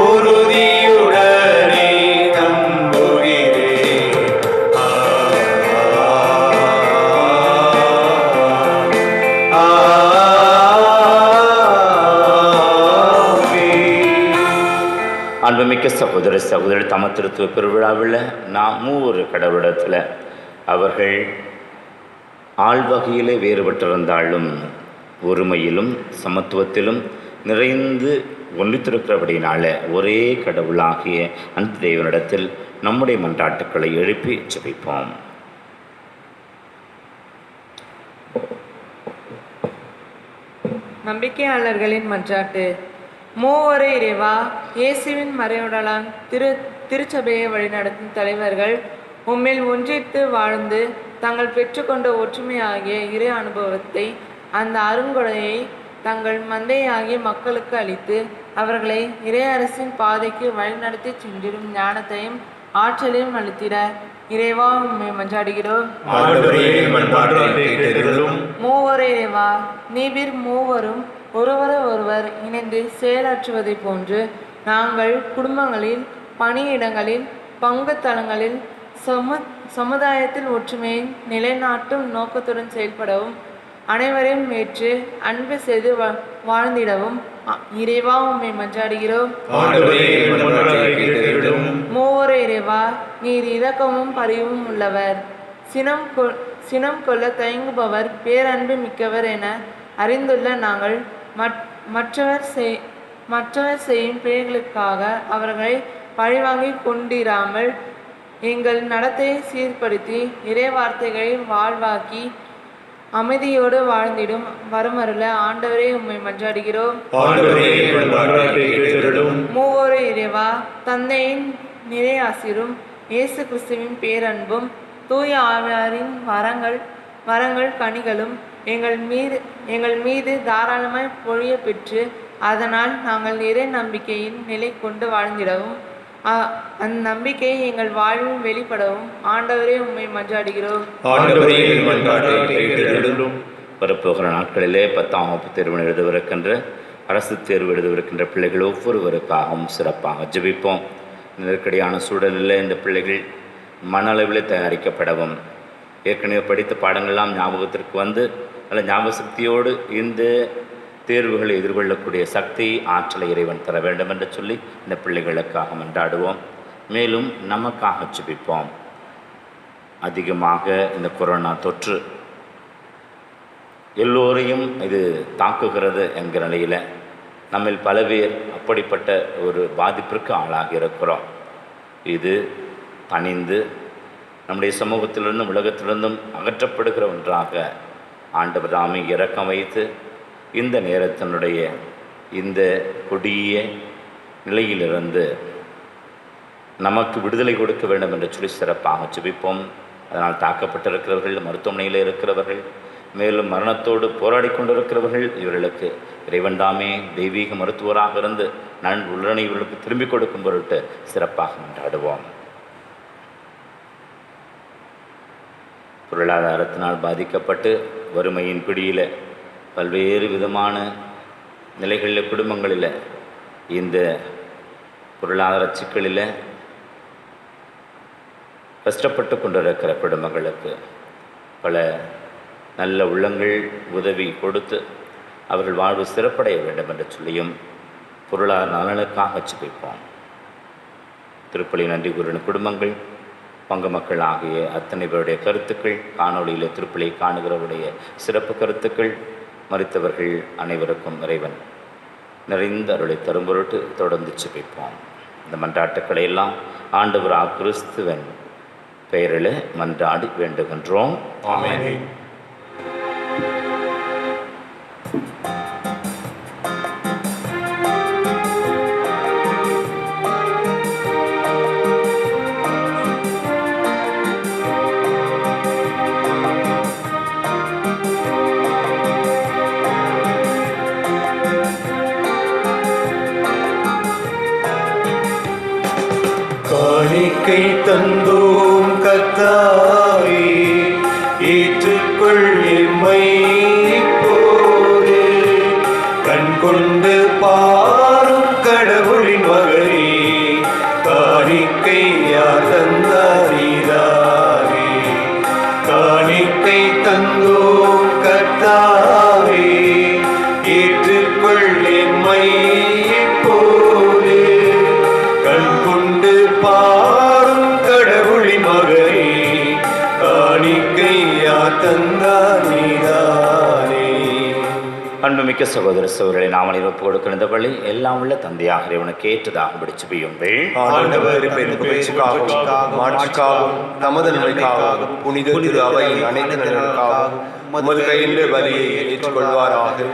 உறுதியுடனே நம்புகிறேன். அன்புமிக்க சகோதர சகோதரி, சமத்துவ பெருவிழாவில் நாம் 3 கடவுளிடத்தில் அவர்கள் ஆள்வகையிலே வேறுபட்டிருந்தாலும் ஒருமையிலும் சமத்துவத்திலும் நிறைந்து ஒன்றித்திருக்கிறபடினால ஒரே கடவுளாகிய அந்த தேவனிடத்தில் நம்முடைய மன்றாட்டுக்களை எழுப்பி ஜெபிப்போம். நம்பிக்கையாளர்களின் மன்றாட்டு. மூவரே இறைவா, இயேசுவின் மறைவுடலான் திருச்சபையை வழிநடத்தும் தலைவர்கள் உம்மில் ஒன்றித்து வாழ்ந்து தங்கள் பெற்றுக்கொண்ட ஒற்றுமையாகிய இறை அனுபவத்தை, அந்த அருங்கொடையை தங்கள் மந்தையாகிய மக்களுக்கு அளித்து அவர்களை இறையரசின் பாதைக்கு வழிநடத்தி சென்றிடும் ஞானத்தையும் ஆற்றலையும் அளித்திட இறைவா உம்மை மன்றாடுகிறோம். மூவரே இறைவா, நீவிர் மூவரும் ஒருவர் இணைந்து செயலாற்றுவதை போன்று நாங்கள் குடும்பங்களில், பணியிடங்களில், பங்கு தளங்களில், சமுதாயத்தில் ஒற்றுமையை நிலைநாட்டும் நோக்கத்துடன் செயல்படவும் அனைவரையும் ஏற்று அன்பு செய்து வாழ்ந்திடவும் இறைவா உம்மை மன்றாடுகிறோம். மூவரே இறைவா, நீர் இரக்கமும் பரிவும் உள்ளவர், சினம் கொள்ள தயங்குபவர், பேரன்பு மிக்கவர் என அறிந்துள்ள நாங்கள் மற்றவர் செய்யும் பிழைகளுக்காக அவர்களை பழிவாங்கி கொண்டிராமல் எங்கள் நடத்தையை சீர்படுத்தி இறை வார்த்தைகளை வாழ்வாக்கி அமைதியோடு வாழ்ந்திடும் வரமருள ஆண்டவரே உம்மை மன்றாடுகிறோம். மூவரே இறைவா, தந்தையின் நிறை ஆசிரும் இயேசு கிறிஸ்துவின் பேரன்பும் தூய ஆவியாரின் வரங்கள் கனிகளும் எங்கள் மீது தாராளமாய் பொழிய பெற்று அதனால் நாங்கள் இறை நம்பிக்கையின் நிலை கொண்டு வாழ்ந்திடவும் அந்நம்பிக்கையை எங்கள் வாழ்வில் வெளிப்படவும் ஆண்டவரே உம்மை மன்றாடுகிறோம். வரப்போகிற நாட்களிலே 10ஆம் வகுப்பு தேர்வு எழுதவிருக்கின்ற, அரசு தேர்வு எழுதவிருக்கின்ற பிள்ளைகள் ஒவ்வொருவருக்காகவும் சிறப்பாக ஜெபிப்போம். நெருக்கடியான சூழலில் இந்த பிள்ளைகள் மன அளவில் தயாரிக்கப்படவும், ஏற்கனவே படித்த பாடங்கள்லாம் ஞாபகத்திற்கு வந்து நல்ல ஞாபக சக்தியோடு இந்த தேர்வுகளை எதிர்கொள்ளக்கூடிய சக்தி, ஆற்றலை இறைவன் தர வேண்டும் என்று சொல்லி இந்த பிள்ளைகளுக்காக மன்றாடுவோம். மேலும் நமக்காக ஜெபிப்போம். அதிகமாக இந்த கொரோனா தொற்று எல்லோரையும் இது தாக்குகிறது என்கிற நிலையில் நம்மில் பல பேர் அப்படிப்பட்ட ஒரு பாதிப்பிற்கு ஆளாகி இருக்கிறோம். இது தணிந்து நம்முடைய சமூகத்திலிருந்தும் உலகத்திலிருந்தும் அகற்றப்படுகிற ஒன்றாக ஆண்டவர் தாமே இரக்கம் வைத்து இந்த நேரத்தினுடைய இந்த கொடிய நிலையிலிருந்து நமக்கு விடுதலை கொடுக்க வேண்டும் என்று சொல்லி சிறப்பாக ஜெபிப்போம். அதனால் தாக்கப்பட்டிருக்கிறவர்கள், மருத்துவமனையில் இருக்கிறவர்கள், மேலும் மரணத்தோடு போராடி கொண்டிருக்கிறவர்கள், இவர்களுக்கு இறைவன் தாமே தெய்வீக மருத்துவராக இருந்து உள்ளனை இவர்களுக்கு திரும்பிக் கொடுக்கும் பொருட்டு சிறப்பாக கொண்டாடுவோம். பொருளாதாரத்தினால் பாதிக்கப்பட்டு வறுமையின் பிடியில் பல்வேறு விதமான நிலைகளில், குடும்பங்களில், இந்த பொருளாதார சிக்கலில் கஷ்டப்பட்டு கொண்டிருக்கிற குடும்பங்களுக்கு பல நல்ல உள்ளங்கள் உதவி கொடுத்து அவர்கள் வாழ்வு சிறப்படைய வேண்டும் என்று சொல்லியும் பொருளாதார நலனுக்காக ஜெபிப்போம். திருப்பலி நன்றி கூறின குடும்பங்கள், பங்கு மக்கள் ஆகிய அத்தனை பேருடைய கருத்துக்கள், காணொளியில் திருப்பலி காணுகிறவருடைய சிறப்பு கருத்துக்கள், மரித்தவர்கள் அனைவருக்கும் இறைவன் நிறைந்த அருளை தரும் பொருட்டு தொடர்ந்து ஜெபிப்போம். இந்த மன்றாட்டுக்களை எல்லாம் ஆண்டவர் கிறிஸ்துவின் பெயரில் மன்றாடி வேண்டுகின்றோம். ஆமென். காணிக்கை தந்தோம் கர்த்தாவே, ஏற்றுக்கொள் எம்மை இப்போது. கண் கொண்டு பாரும் கடவுளின் மகனே, காணிக்கை யார் தந்தாரீராவே. காணிக்கை தந்தோம் கர்த்தாவே, ஏற்றுக்கொள் எம்மை இப்போது. கண் கொண்டு பாரும் கடவுளின் மகனே, காணிக்கை யார் தந்தார் அன்புமிக்க சகோதர சகோதரர்களை நாம் ஒப்பு கொடுக்கிற இந்த பள்ளி எல்லாம் உள்ள தந்தையாக இறைவனுக்கு ஏற்றதாக பிடிச்சு பெய்யுங்கள். ஆண்டவர் பெண் புகழ்ச்சிக்காகவும் மாட்சிக்காகவும் நமது நன்மைக்காகவும் புனித திரு அவையின் அனைத்து நலனுக்காகவும் உமது கையில் பலியை ஏற்றுக்கொள்வாராக.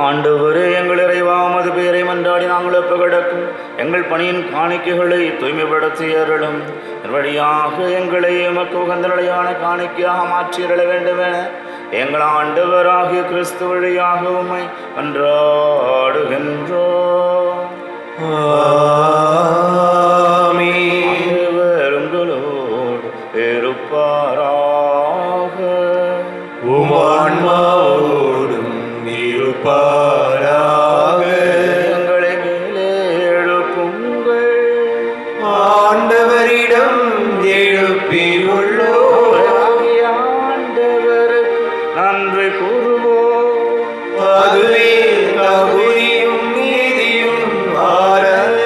ஆண்டவரே, எங்கள் இறைவா, உமது பேரை மன்றாடி நாங்கள் ஒப்பு கிடக்கும் எங்கள் பணியின் காணிக்கைகளை தூய்மைப்படுத்தி அருளும். வழியாக எங்களை எமக்கு உகந்த நிலையான காணிக்கையாக மாற்றியருள வேண்டுமென எங்கள் ஆண்டவராகிய கிறிஸ்து வழியாக உம்மை மன்றாடுகின்றோம். ஆண்டவர் உங்களோடு இருப்பாராக. உம்மான்மாவோடும் இருப்பாராக. எங்களை மேலே எழுப்புங்கள். ஆண்டவரிடம் எழுப்பியுள்ளோம். நன்றி கூறுவோம். அதுவே தகுதியும் நீதியும் ஆனது.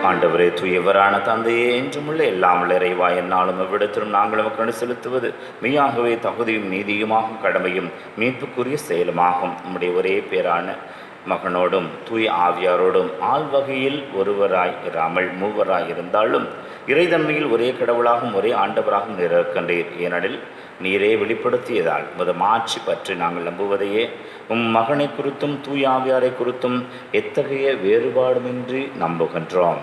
ஆண்டவரே, தூயவரான தந்தையே, என்றுமுள்ள எல்லாம் உள்ள இறைவா, என்னாலும் எவ்விடத்திலும் நாங்கள் நமக்கு செலுத்துவது மெய்யாகவே தகுதியும் நீதியுமாகும், கடமையும் மீட்புக்குரிய செயலுமாகும். நம்முடைய ஒரே பேரான மகனோடும் தூய ஆவியாரோடும் ஆள்வகையில் ஒருவராய் இராமல் மூவராய் இருந்தாலும் இறைதன்மையில் ஒரே கடவுளாகவும் ஒரே ஆண்டவராகவும் நிற்கின்றீர். ஏனெனில் நீரே வெளிப்படுத்தியதால் உமது மாட்சி பற்றி நாங்கள் நம்புவதையே உம் மகனை குறித்தும் தூய ஆவியாரை குறித்தும் எத்தகைய வேறுபாடுமின்றி நம்புகின்றோம்.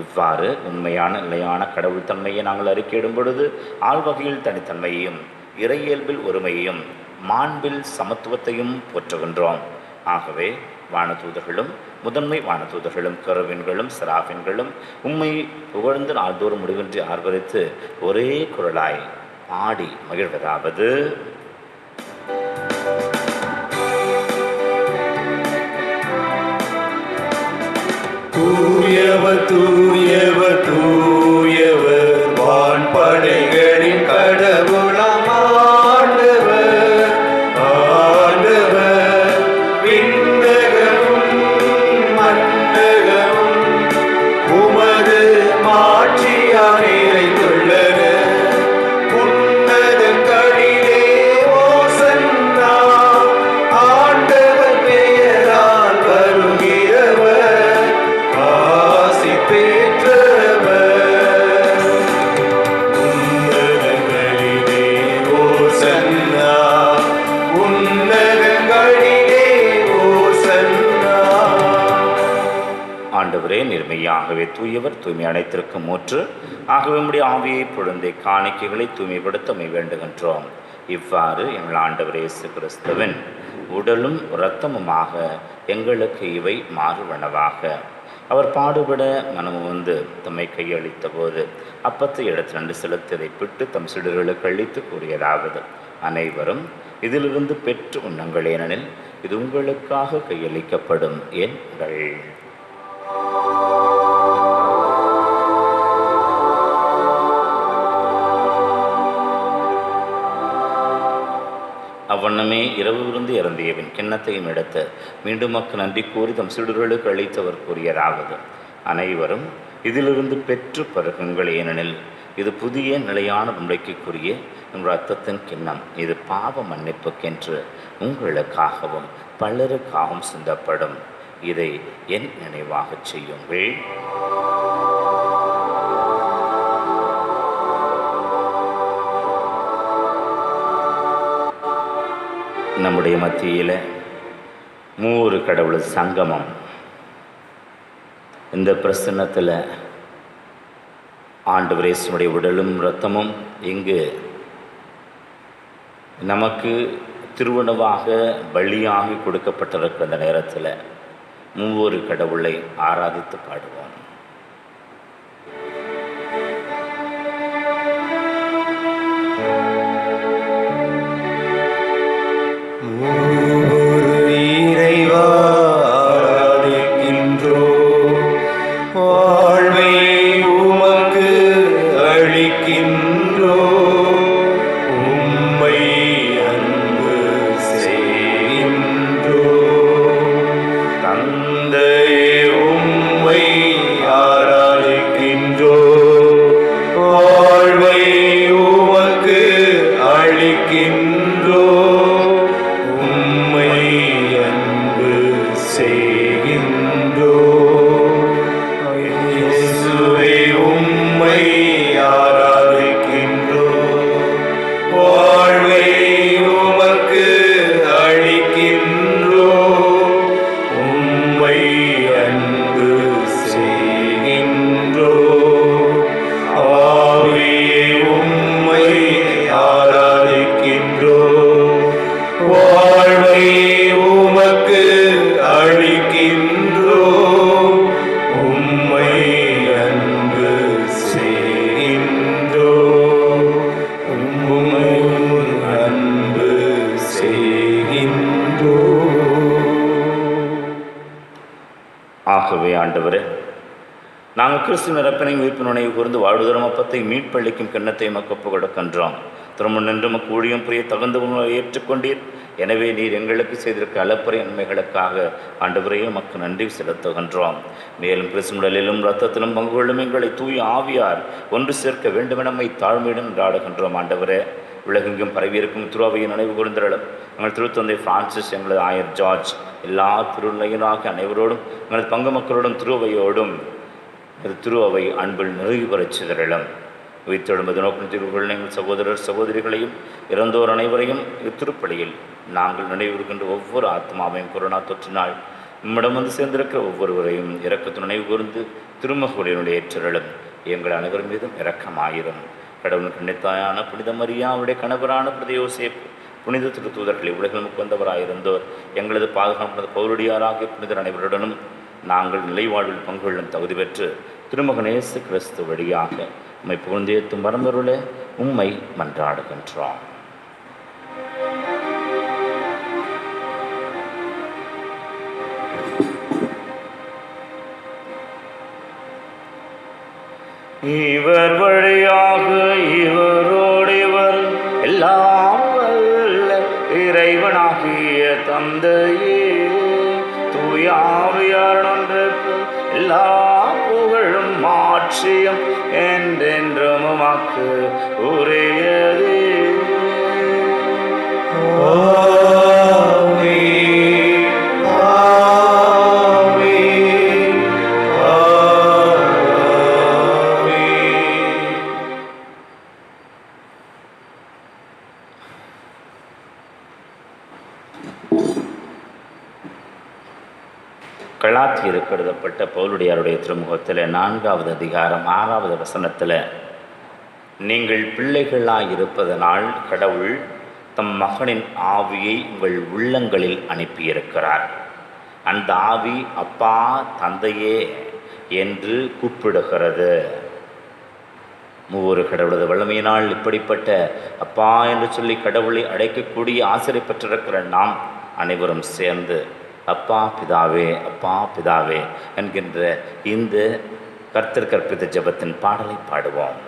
இவ்வாறு உண்மையான நிலையான கடவுள் தன்மையை நாங்கள் அறிக்கையிடும் பொழுது ஆள்வகையில் தனித்தன்மையையும் இறையியல்பில் ஒருமையையும் மாண்பில் சமத்துவத்தையும் போற்றுகின்றோம். ஆகவே வானதூதர்களும் முதன்மை வானதூதர்களும் கருவின்களும் சிராபின்களும் உம்மை புகழ்ந்து நாள்தோறும் முடிவின்றி ஆர்வரித்து ஒரே குரலாய் பாடி மகிழ்வதாவது: தூயவர் தூயவர் தூயவர் வான்படைகளின் கடவுளாம் ஆண்டவர். ஆண்டவர் விண்ணகமும் மண்ணகமும் உமது மாட்சியால் நிறைந்துள்ளன. உன்னதங்களிலே ஓசன்னா. ஆண்டவர் பெயரால் வருகிறவர் ஆசி பெற்றவர். உன்னதங்களிலே ஓசன்னா. உன்னதங்களிலே ஓசன்னா. ஆண்டவரே, நிர்மையாகவே தூயவர், தூய்மை அனைத்திற்கும் மூற்று. ஆகவே உம்முடைய ஆவியை பொழுந்தை காணிக்கைகளை தூய்மைப்படுத்த வேண்டுகின்றோம். இவ்வாறு எங்கள் ஆண்டவர் இயேசு கிறிஸ்துவின் உடலும் இரத்தமுமாக எங்களுக்கு இவை மாறுவனவாக. அவர் பாடுபட மனமு வந்து தம்மை கையளித்த போது அப்பத்தை எடுத்து நன்று செலுத்தியதை பிட்டு தம் சிடுகளுக்கு அளித்து கூறியதாவது: அனைவரும் இதிலிருந்து பெற்று உண்ணுங்கள், ஏனெனில் இது உங்களுக்காக கையளிக்கப்படும் எங்கள். அவ்வண்ணமே இரவு விருந்து இறந்தியவின் கிண்ணத்தையும் எடுத்து மீண்டும் மக்கள் நன்றி கூறி தம் சிடுகளுக்கு அளித்தவர் கூறியதாவது: அனைவரும் இதிலிருந்து பெற்று பருகுங்கள், ஏனெனில் இது புதிய நிலையான முறைக்குரிய நம் இரத்தத்தின் கிண்ணம். இது பாவ மன்னிப்புக்கென்று உங்களுக்காகவும் பலருக்காகவும் சிந்தப்படும். இதை என் நினைவாகச் செய்யுங்கள். நம்முடைய மத்தியில் மூன்று கடவுள் சங்கமம். இந்த பிரசன்னத்தில் ஆண்டவர் இயேசுவுடைய உடலும் இரத்தமும் இங்கு நமக்கு திருவுணவாக பலியாகி கொடுக்கப்பட்டிருக்கிற அந்த நேரத்தில் மூவொரு கடவுளை ஆராதித்து பாடுவோம். தந்தையே உம்மை ஆகவே ஆண்டவரே, நாங்கள் கிறிஸ்துவின் இறப்பினை உயிர்ப்பு நினைவு கூர்ந்து வாழ்வுதரும் அப்பத்தை மீட்பளிக்கும் கிண்ணத்தை மக்கப்பு கொடுக்கின்றோம். திரும்ப நின்று மக்கு ஊழியம் புரிய தகுந்த உணவை ஏற்றுக்கொண்டீர். எனவே நீர் எங்களுக்கு செய்திருக்க அளப்பறை நன்மைகளுக்காக ஆண்டவரையே மக்கு நன்றி செலுத்துகின்றோம். மேலும் கிறிஸ்துவிலும் இரத்தத்திலும் பங்கு கொள்ளும் எங்களை தூய ஆவியார் ஒன்று சேர்க்க வேண்டுமென நம்மை தாழ்மையுடன் நாடுகின்றோம். ஆண்டவரே, உலகெங்கும் பரவியிருக்கும் திருவையை நினைவு கூர்ந்தருளும். எங்கள் திருத்தந்தை பிரான்சிஸ், எங்களது ஆயர் ஜார்ஜ், எல்லா திருநையனாக அனைவரோடும் எங்களது பங்கு மக்களோடும் திருவையோடும் திருவை அன்பில் நிறைவு பெறச் சிதறலும். உயிர்த்தெழும்பது நோக்கம் திருவுகள் எங்கள் சகோதரர் சகோதரிகளையும் இறந்தோர் அனைவரையும் திருப்பலியில் நாங்கள் நினைவுகின்ற ஒவ்வொரு ஆத்மாவையும் கொரோனா தொற்றினால் நம்மிடம் வந்து சேர்ந்திருக்கிற ஒவ்வொருவரையும் இரக்கத்து நினைவு கூர்ந்து திருமகளுடைய ஏற்றலும். எங்கள் அனைவர் மீதும் இரக்கமாயிரும். கடவுள் கண்ணித்தாயான புனித மரியா, அவருடைய கணவரான புனித யோசேப், புனித திருத்தூதர்களை உலகிற்கு வந்தவராயிருந்தோர், எங்களது பாதுகாப்பு பவுலடியாராகிய புனிதர் அனைவருடனும் நாங்கள் நிலைவாழ்வில் பங்குகொள்ளும் தகுதி பெற்று திருமகன் இயேசு கிறிஸ்து வழியாக உம்மை புகழ்ந்தேத்தும் மரந்தருளே உம்மை மன்றாடுகின்றோம். இவர் வழியாக இவரோடு இவர் எல்லாம் வல்ல இறைவனாகிய தந்தையே, தூய ஆவியார் ஒன்றுக்கு எல்லா புகழும் மாட்சியும் என்றென்றும் உமக்கு உரியதே. கலாத்தியருக்கு எழுதப்பட்ட பவுலுடையாருடைய திருமுகத்தில் 4வது அதிகாரம் 6வது வசனத்தில், நீங்கள் பிள்ளைகளாயிருப்பதனால் கடவுள் தம் மகனின் ஆவியை உங்கள் உள்ளங்களில் அனுப்பியிருக்கிறார். அந்த ஆவி அப்பா தந்தையே என்று கூப்பிடுகிறது. மூவொரு கடவுளது வல்லமையினால் இப்படிப்பட்ட அப்பா என்று சொல்லி கடவுளை அழைக்கக்கூடிய ஆசிரியை பெற்றிருக்கிற நாம் அனைவரும் சேர்ந்து அப்பா பிதாவே, அப்பா பிதாவே என்கின்ற இந்த கர்த்தர் கற்பித்த ஜெபத்தின் பாடலை பாடுவோம்.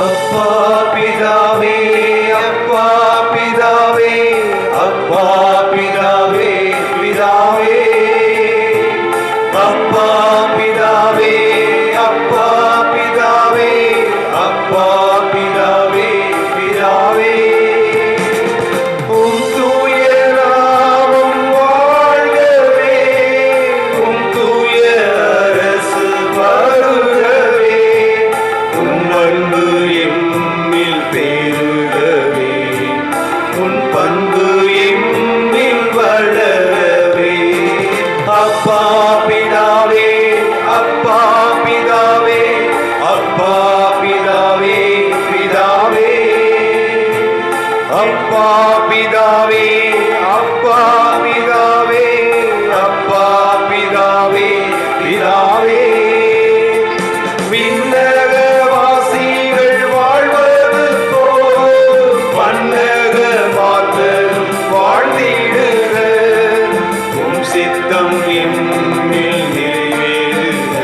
அப்பா பிதாவே, அப்பா பிதாவே, அப்பா பிதாவே, பிதாவே. அப்பா பிதாவே, அப்பா பிதாவே, அப்பா பிதாவே, பிதாவே. உம் தூய நாமம் வாழ்கவே, உம் தூய அரசு வருகவே, உம் அன்பு எம்மில் பெருகவே, உன் பண்பு எம்மில் வளரவே. அப்பா பிதாவே, அப்பா பிதாவே, அப்பா பிதாவே, பிதாவே. அப்பா பிதாவே, அப்பா பிதாவே, அப்பா பிதாவே, பிதாவே. விண்ணகவாசிகள் வாழ்வது போல் மன்னக மாந்தரும் வாழ்ந்திடுக, உம் சித்தம் எம்மில் நிறைவேறுக,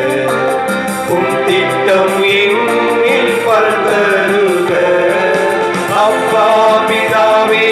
உம் திட்டம் எம்மில் பரந்தருக. அப்பா பிதாவே,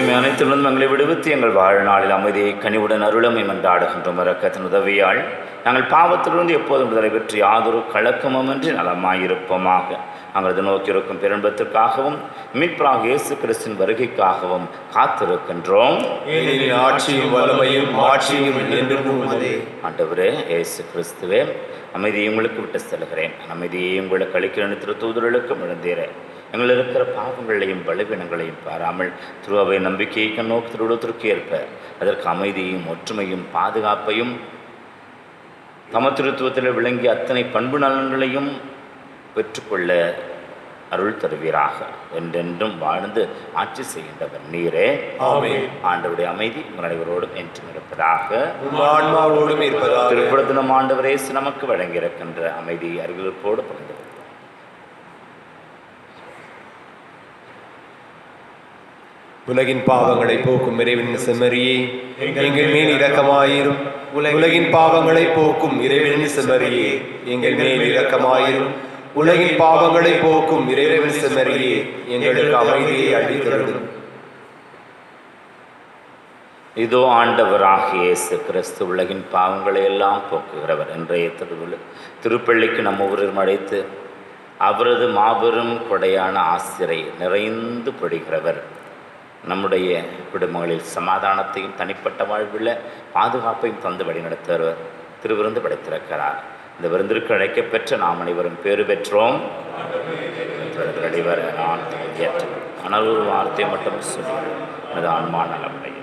தீமை அனைத்திலிருந்து எங்களை விடுவித்து எங்கள் வாழ்நாளில் அமைதியை கனிவுடன் அருளமை மன்றாடுகின்றோம். இரக்கத்தின் உதவியால் நாங்கள் பாவத்திலிருந்து எப்போதும் விடுதலை பெற்று யாதொரு கலக்கமுமின்றி நலமாயிருப்போமாக. நாங்கள் நோக்கியிருக்கும் பேரின்பத்திற்காகவும் மீட்பராக இயேசு கிறிஸ்துவின் வருகைக்காகவும் காத்திருக்கின்றோம். ஆட்சியும் வல்லமையும் மாட்சியும் என்றும் உமதே. ஆண்டவரே இயேசு கிறிஸ்துவே, அமைதியை உங்களுக்கு விட்டு செல்கிறேன், அமைதியை உங்களுக்கு அளிக்கிறேன். திருத்தூதர்களுக்கும் இழந்தீரே, எங்கள் இருக்கிற பாவங்களையும் பலவீனங்களையும் பாராமல் திருவை நம்பிக்கையை நோக்கி திருடத்திற்கு ஏற்ப அதற்கு அமைதியையும் ஒற்றுமையும் பாதுகாப்பையும் சமத்துவத்தில் விளங்கிய அத்தனை பண்பு நலன்களையும் பெற்றுக்கொள்ள அருள் தருவீராக. என்றென்றும் வாழ்ந்து ஆட்சி செய்கின்றவர் நீரே. ஆண்டவருடைய அமைதி உங்கள் அனைவரோடும் என்றும் இருப்பதாக. திருப்பதினம் ஆண்டவரே நமக்கு வழங்கியிருக்கின்ற அமைதி அறிவிப்போடு பகிர்ந்து உலகின் பாவங்களை போக்கும் இறைவனின் செம்மறியே, எங்கள் மேல் இரக்கமாயிரும். உலகின் பாவங்களை போக்கும் இறைவனின் செம்மறியே, எங்கள் மேல் இரக்கமாயிரும். உலகின் பாவங்களை போக்கும் இறைவனின் செம்மறியே, எங்களுக்கு அமைதியை அளித்தருளும். இதோ ஆண்டவராகிய இயேசு கிறிஸ்து உலகின் பாவங்களை எல்லாம் போக்குகிறவர். இன்றைய திருப்பள்ளிக்கு நம்ம ஒவ்வொருவரும் அழைத்து அவரது மாபெரும் கொடையான ஆசிரை நிறைந்து பொழிகிறவர். நம்முடைய குடும்பங்களில் சமாதானத்தையும் தனிப்பட்ட வாழ்வில் பாதுகாப்பையும் தந்து வழிநடத்துவர் திருவிருந்து படைத்திருக்கிறார். இந்த விருந்திற்கு அழைக்கப்பெற்ற நாம் அனைவரும் பேறு பெற்றோம். வர நான் ஏற்றேன், ஆனால் ஒரு வார்த்தை மட்டும் சொல்லி எனது ஆன்மா நலமடையும்.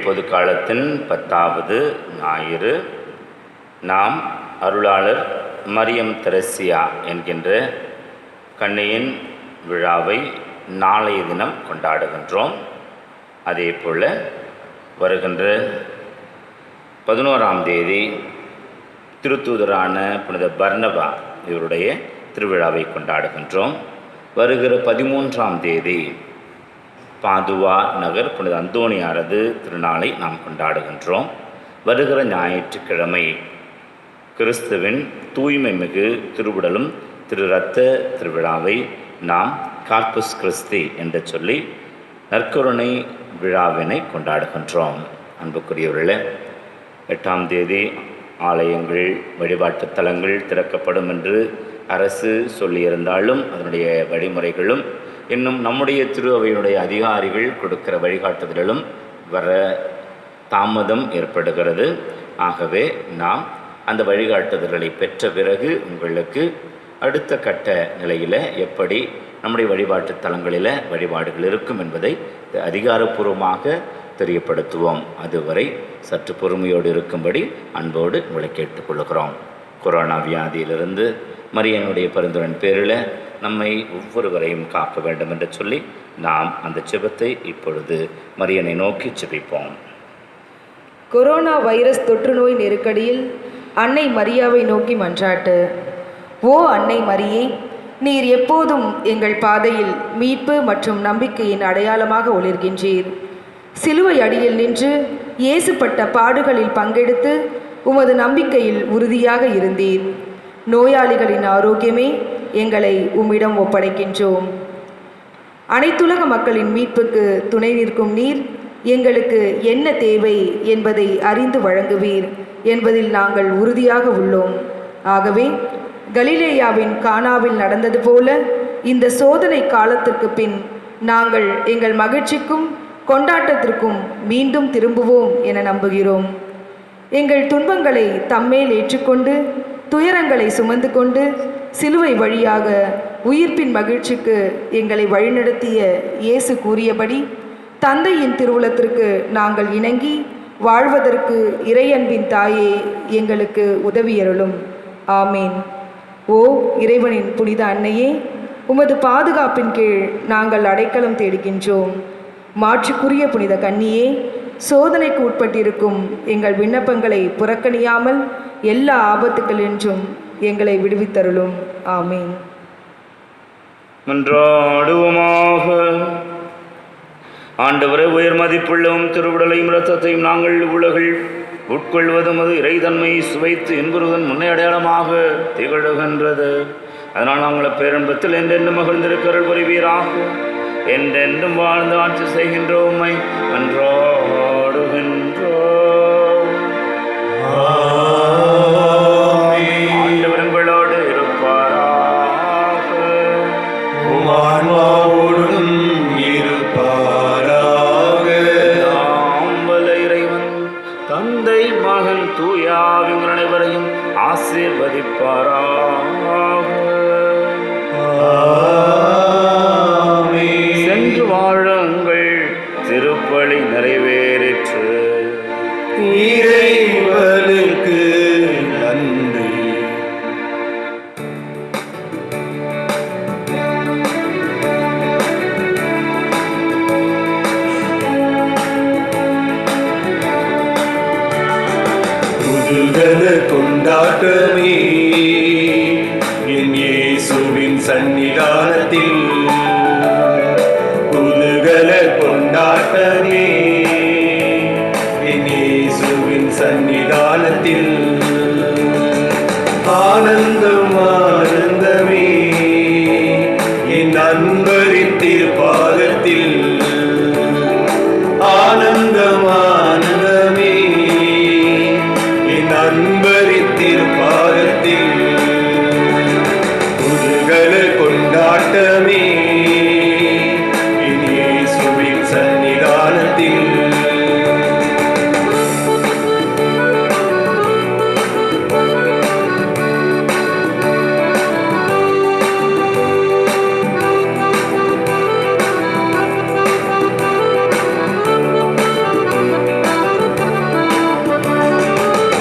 பொது காலத்தின் 10வது ஞாயிறு நாம் அருளாளர் மரியம் தெரசியா என்கின்ற கன்னியின் விழாவை நாளைய தினம் கொண்டாடுகின்றோம். அதே போல் வருகின்ற 11ஆம் தேதி திருத்தூதரான புனித பர்னபா இவருடைய திருவிழாவை கொண்டாடுகின்றோம். வருகிற 13ஆம் தேதி பாதுவா நகர் புனித அந்தோணியாரது திருநாளை நாம் கொண்டாடுகின்றோம். வருகிற ஞாயிற்றுக்கிழமை கிறிஸ்துவின் தூய்மை மிகு திருவுடலும் திரு இரத்த திருவிழாவை நாம் கார்பஸ் கிறிஸ்தி என்று சொல்லி நற்கருணை விழாவினை கொண்டாடுகின்றோம். அன்புக்குரியவர்களே, 8ஆம் தேதி ஆலயங்கள் வழிபாட்டு தலங்கள் திறக்கப்படும் என்று அரசு சொல்லியிருந்தாலும் அதனுடைய வழிமுறைகளும் இன்னும் நம்முடைய திரு அவையினுடைய அதிகாரிகள் கொடுக்கிற வழிகாட்டுதலும் வர தாமதம் ஏற்படுகிறது. ஆகவே நாம் அந்த வழிகாட்டுதல்களை பெற்ற பிறகு உங்களுக்கு அடுத்த கட்ட நிலையில் எப்படி நம்முடைய வழிபாட்டு தலங்களில் வழிபாடுகள் இருக்கும் என்பதை அதிகாரப்பூர்வமாக தெரியப்படுத்துவோம். அதுவரை சற்று பொறுமையோடு இருக்கும்படி அன்போடு உங்களை கேட்டுக்கொள்கிறோம். கொரோனா வியாதியிலிருந்து மரியனுடைய பரிந்துரையின் பேரில் நம்மை ஒவ்வொருவரையும் காக்க வேண்டும் என்று சொல்லி நாம் அந்த ஜெபத்தை இப்பொழுது மரியனை நோக்கி ஜெபிப்போம். கொரோனா வைரஸ் தொற்று நோய் நெருக்கடியில் அன்னை மரியாவை நோக்கி மன்றாட்டு. ஓ அன்னை மரியே, நீர் எப்போதும் எங்கள் பாதையில் மீட்பு மற்றும் நம்பிக்கையின் அடையாளமாக ஒளிர்கின்றீர். சிலுவை அடியில் நின்று இயேசுப்பட்ட பாடுகளில் பங்கெடுத்து உமது நம்பிக்கையில் உறுதியாக இருந்தீர். நோயாளிகளின் ஆரோக்கியமே எங்களை உம்மிடம் ஒப்படைக்கின்றோம். அனைத்துலக மக்களின் மீட்புக்கு துணை நிற்கும் நீர் எங்களுக்கு என்ன தேவை என்பதை அறிந்து வழங்குவீர் என்பதில் நாங்கள் உறுதியாக உள்ளோம். ஆகவே கலிலேயாவின் கானாவில் நடந்தது போல இந்த சோதனை காலத்திற்கு பின் நாங்கள் எங்கள் மகிழ்ச்சிக்கும் கொண்டாட்டத்திற்கும் மீண்டும் திரும்புவோம் என நம்புகிறோம். எங்கள் துன்பங்களை தம்மேல் ஏற்றுக்கொண்டு துயரங்களை சுமந்து கொண்டு சிலுவை வழியாக உயிர்ப்பின் மகிழ்ச்சிக்கு எங்களை வழிநடத்திய இயேசு கூறியபடி தந்தையின் திருவுளத்திற்கு நாங்கள் இணங்கி வாழ்வதற்கு இறையன்பின் தாயே எங்களுக்கு உதவியருளும். ஆமீன். ஓ இறைவனின் புனித அன்னையே, உமது பாதுகாப்பின் கீழ் நாங்கள் அடைக்கலம் தேடுகின்றோம். மாற்றுக்குரிய புனித கன்னியே, சோதனைக்கு உட்பட்டிருக்கும் எங்கள் விண்ணப்பங்களை புறக்கணியாமல் எல்லா ஆபத்துக்களின்றும் எங்களை விடுவித்தருளும். ஆமீன். மன்றாடுவோமாக. ஆண்டவரை, உயர் மதிப்புள்ளவும் திருவுடலையும் இரத்தத்தையும் நாங்கள் உலகில் உட்கொள்வதும் அது இறைத்தன்மை சுவைத்து என்பதுடன் முன்னே அடையாளமாக திகழ்கின்றது. அதனால் நாங்கள் பேரன்பத்தில் என்றென்றும் மகிழ்ந்திருக்கிறல் புரிவீராக. என்றென்றும் வாழ்ந்து ஆட்சி செய்கின்றோமை மன்றாடுகின்றோம். ஆண்டவர்களோடு இருப்பாராக. உமான்மாவோடும் இருப்பாராக. ஆம்பல இறைவன் தந்தை மகன் தூயாவின் அனைவரையும் ஆசீர்வதிப்பாராக. சென்று வாழுங்கள், திருப்பலி நிறைவேறிற்று. இறைவனுக்கு நன்றி. புதுகல கொண்டாட்டமே என் இயேசுவின் சன்னிதானத்தில். புதுகல கொண்டாட்டமே என் இயேசுவின் சன்னிதானத்தில். ஆனந்தம் ஆனந்தமே என் நண்பரின் திருப்பாதத்தில். ஆனந்தம் ஆனந்தமே என் நண்பரின் திருப்பாதத்தில். புதுகல கொண்டாட்டமே என் இயேசுவின் சன்னிதானத்தில்.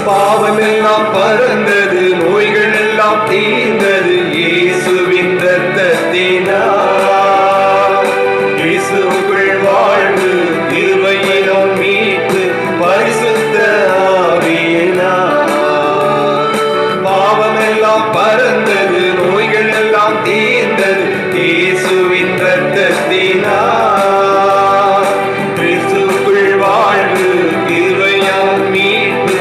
பாவமெல்லாம் பறந்தது, நோய்கள் எல்லாம் தீர்ந்தது இயேசுவின் இரத்தத்தினால். இயேசுவுக்குள் வாழ்வு, கிருபையினால் மீட்பு, பரிசுத்த ஆவியினால். பாவமெல்லாம் பறந்தது, நோய்கள் எல்லாம் தீர்ந்தது இயேசுவின் இரத்தத்தினால். இயேசுவுக்குள் வாழ்வு, கிருபையால் மீட்பு,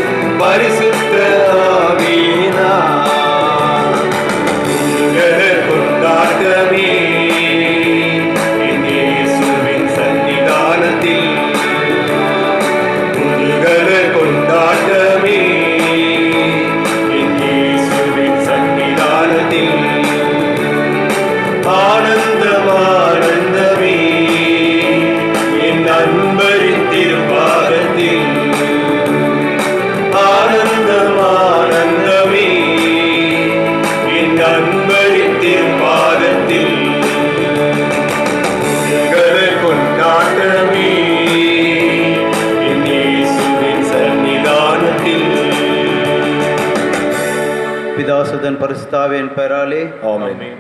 பிதாசுதன் பரிசுத்தாவின் பெயராலே ஆமென்.